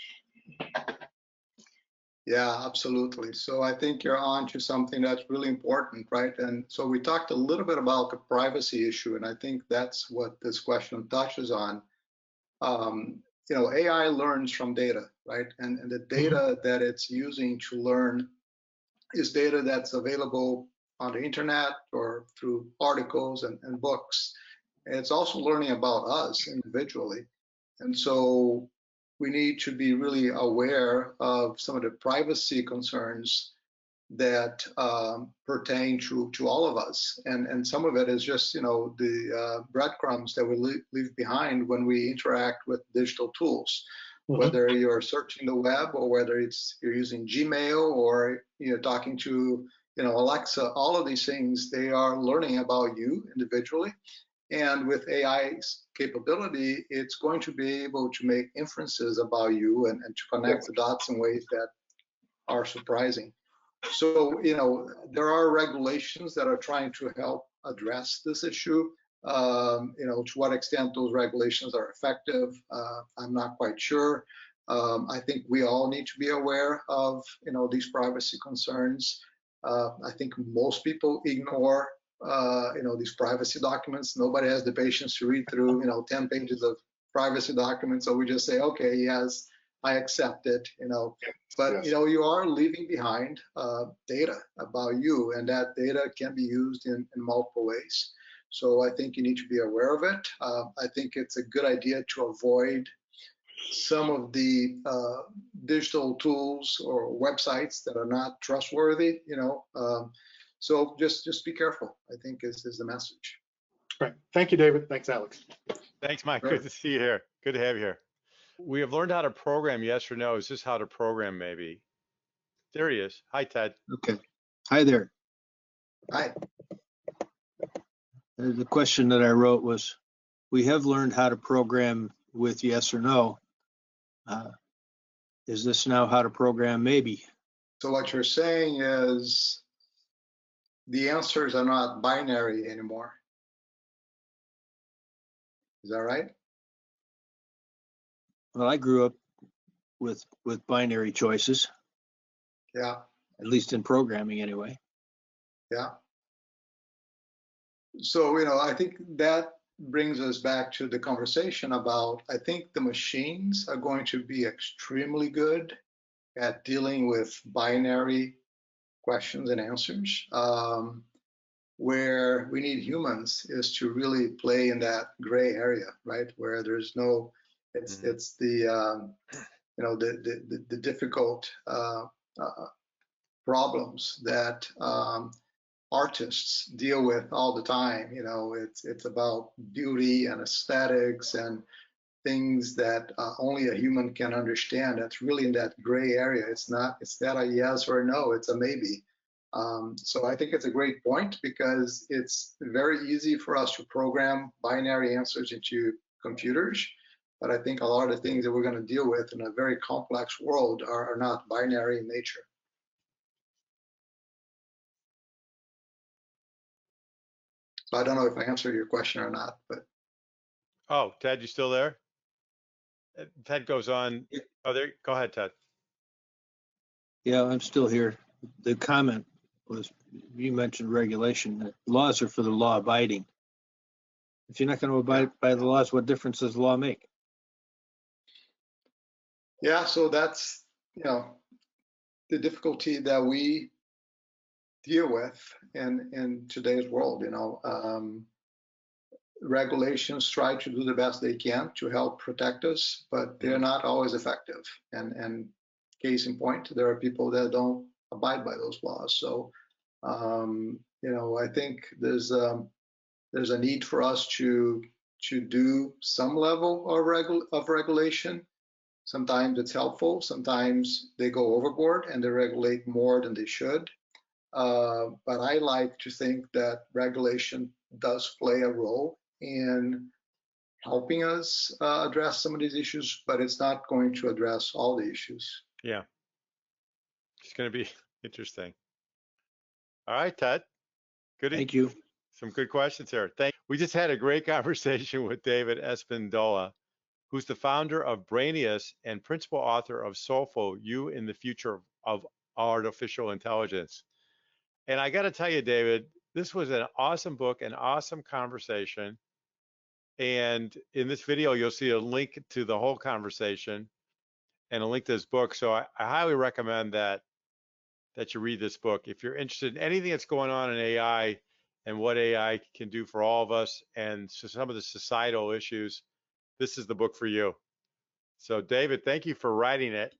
Yeah, absolutely. So I think you're on to something that's really important, right? And so we talked a little bit about the privacy issue, and I think that's what this question touches on. AI learns from data, right? And the data that it's using to learn is data that's available on the internet or through articles and books. And it's also learning about us individually. And so we need to be really aware of some of the privacy concerns that pertain to all of us. And some of it is just, the breadcrumbs that we leave behind when we interact with digital tools. Whether you're searching the web or whether you're using Gmail or talking to Alexa, all of these things, they are learning about you individually. And with AI's capability, it's going to be able to make inferences about you and to connect the dots in ways that are surprising. So, there are regulations that are trying to help address this issue. To what extent those regulations are effective, I'm not quite sure. I think we all need to be aware of, these privacy concerns. I think most people ignore, these privacy documents. Nobody has the patience to read through, 10 pages of privacy documents. So we just say, okay, yes, I accept it, But you are leaving behind data about you, and that data can be used in multiple ways. So I think you need to be aware of it. I think it's a good idea to avoid some of the digital tools or websites that are not trustworthy. So just be careful, I think is the message. Right. Thank you, David. Thanks, Alex. Thanks, Mike. Sure. Good to see you here. Good to have you here. We have learned how to program, yes or no? Is this how to program, maybe? There he is. Hi, Ted. Okay. Hi there. Hi. The question that I wrote was, we have learned how to program with yes or no. Is this now how to program maybe? So what you're saying is the answers are not binary anymore. Is that right? Well, I grew up with binary choices. Yeah. At least in programming anyway. Yeah. So, I think that brings us back to the conversation about, I think the machines are going to be extremely good at dealing with binary questions and answers. Where we need humans is to really play in that gray area, right? Where there's no, it's the the difficult problems that artists deal with all the time. You know, it's about beauty and aesthetics and things that only a human can understand. That's really in that gray area. It's not a yes or a no, it's a maybe. So I think it's a great point because it's very easy for us to program binary answers into computers. But I think a lot of the things that we're going to deal with in a very complex world are not binary in nature. So I don't know if I answered your question or not, but. Oh, Ted, you still there? Ted goes on. Oh, there. Go ahead, Ted. Yeah, I'm still here. The comment was, you mentioned regulation. Laws are for the law abiding. If you're not going to abide by the laws, what difference does the law make? Yeah, so that's, you know, the difficulty that we deal with in today's world. You know, regulations try to do the best they can to help protect us, but they're not always effective. And case in point, there are people that don't abide by those laws. So, you know, I think there's a need for us to do some level of regulation. Sometimes it's helpful. Sometimes they go overboard and they regulate more than they should. But I like to think that regulation does play a role in helping us address some of these issues, but it's not going to address all the issues. Yeah, it's going to be interesting. All right, Ted. Good. Thank you. Some good questions here. We just had a great conversation with David Espindola, who's the founder of Brainyus and principal author of Soulful, You in the Future of Artificial Intelligence. And I got to tell you, David, this was an awesome book, an awesome conversation. And in this video, you'll see a link to the whole conversation and a link to this book. So I highly recommend that you read this book. If you're interested in anything that's going on in AI and what AI can do for all of us and so some of the societal issues, this is the book for you. So David, thank you for writing it.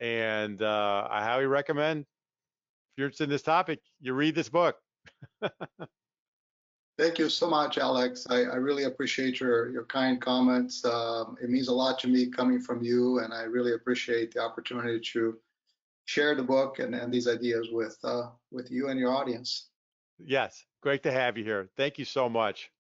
And I highly recommend, if you're interested in this topic, you read this book. Thank you so much, Alex. I really appreciate your kind comments. It means a lot to me coming from you, and I really appreciate the opportunity to share the book and these ideas with you and your audience. Yes, great to have you here. Thank you so much.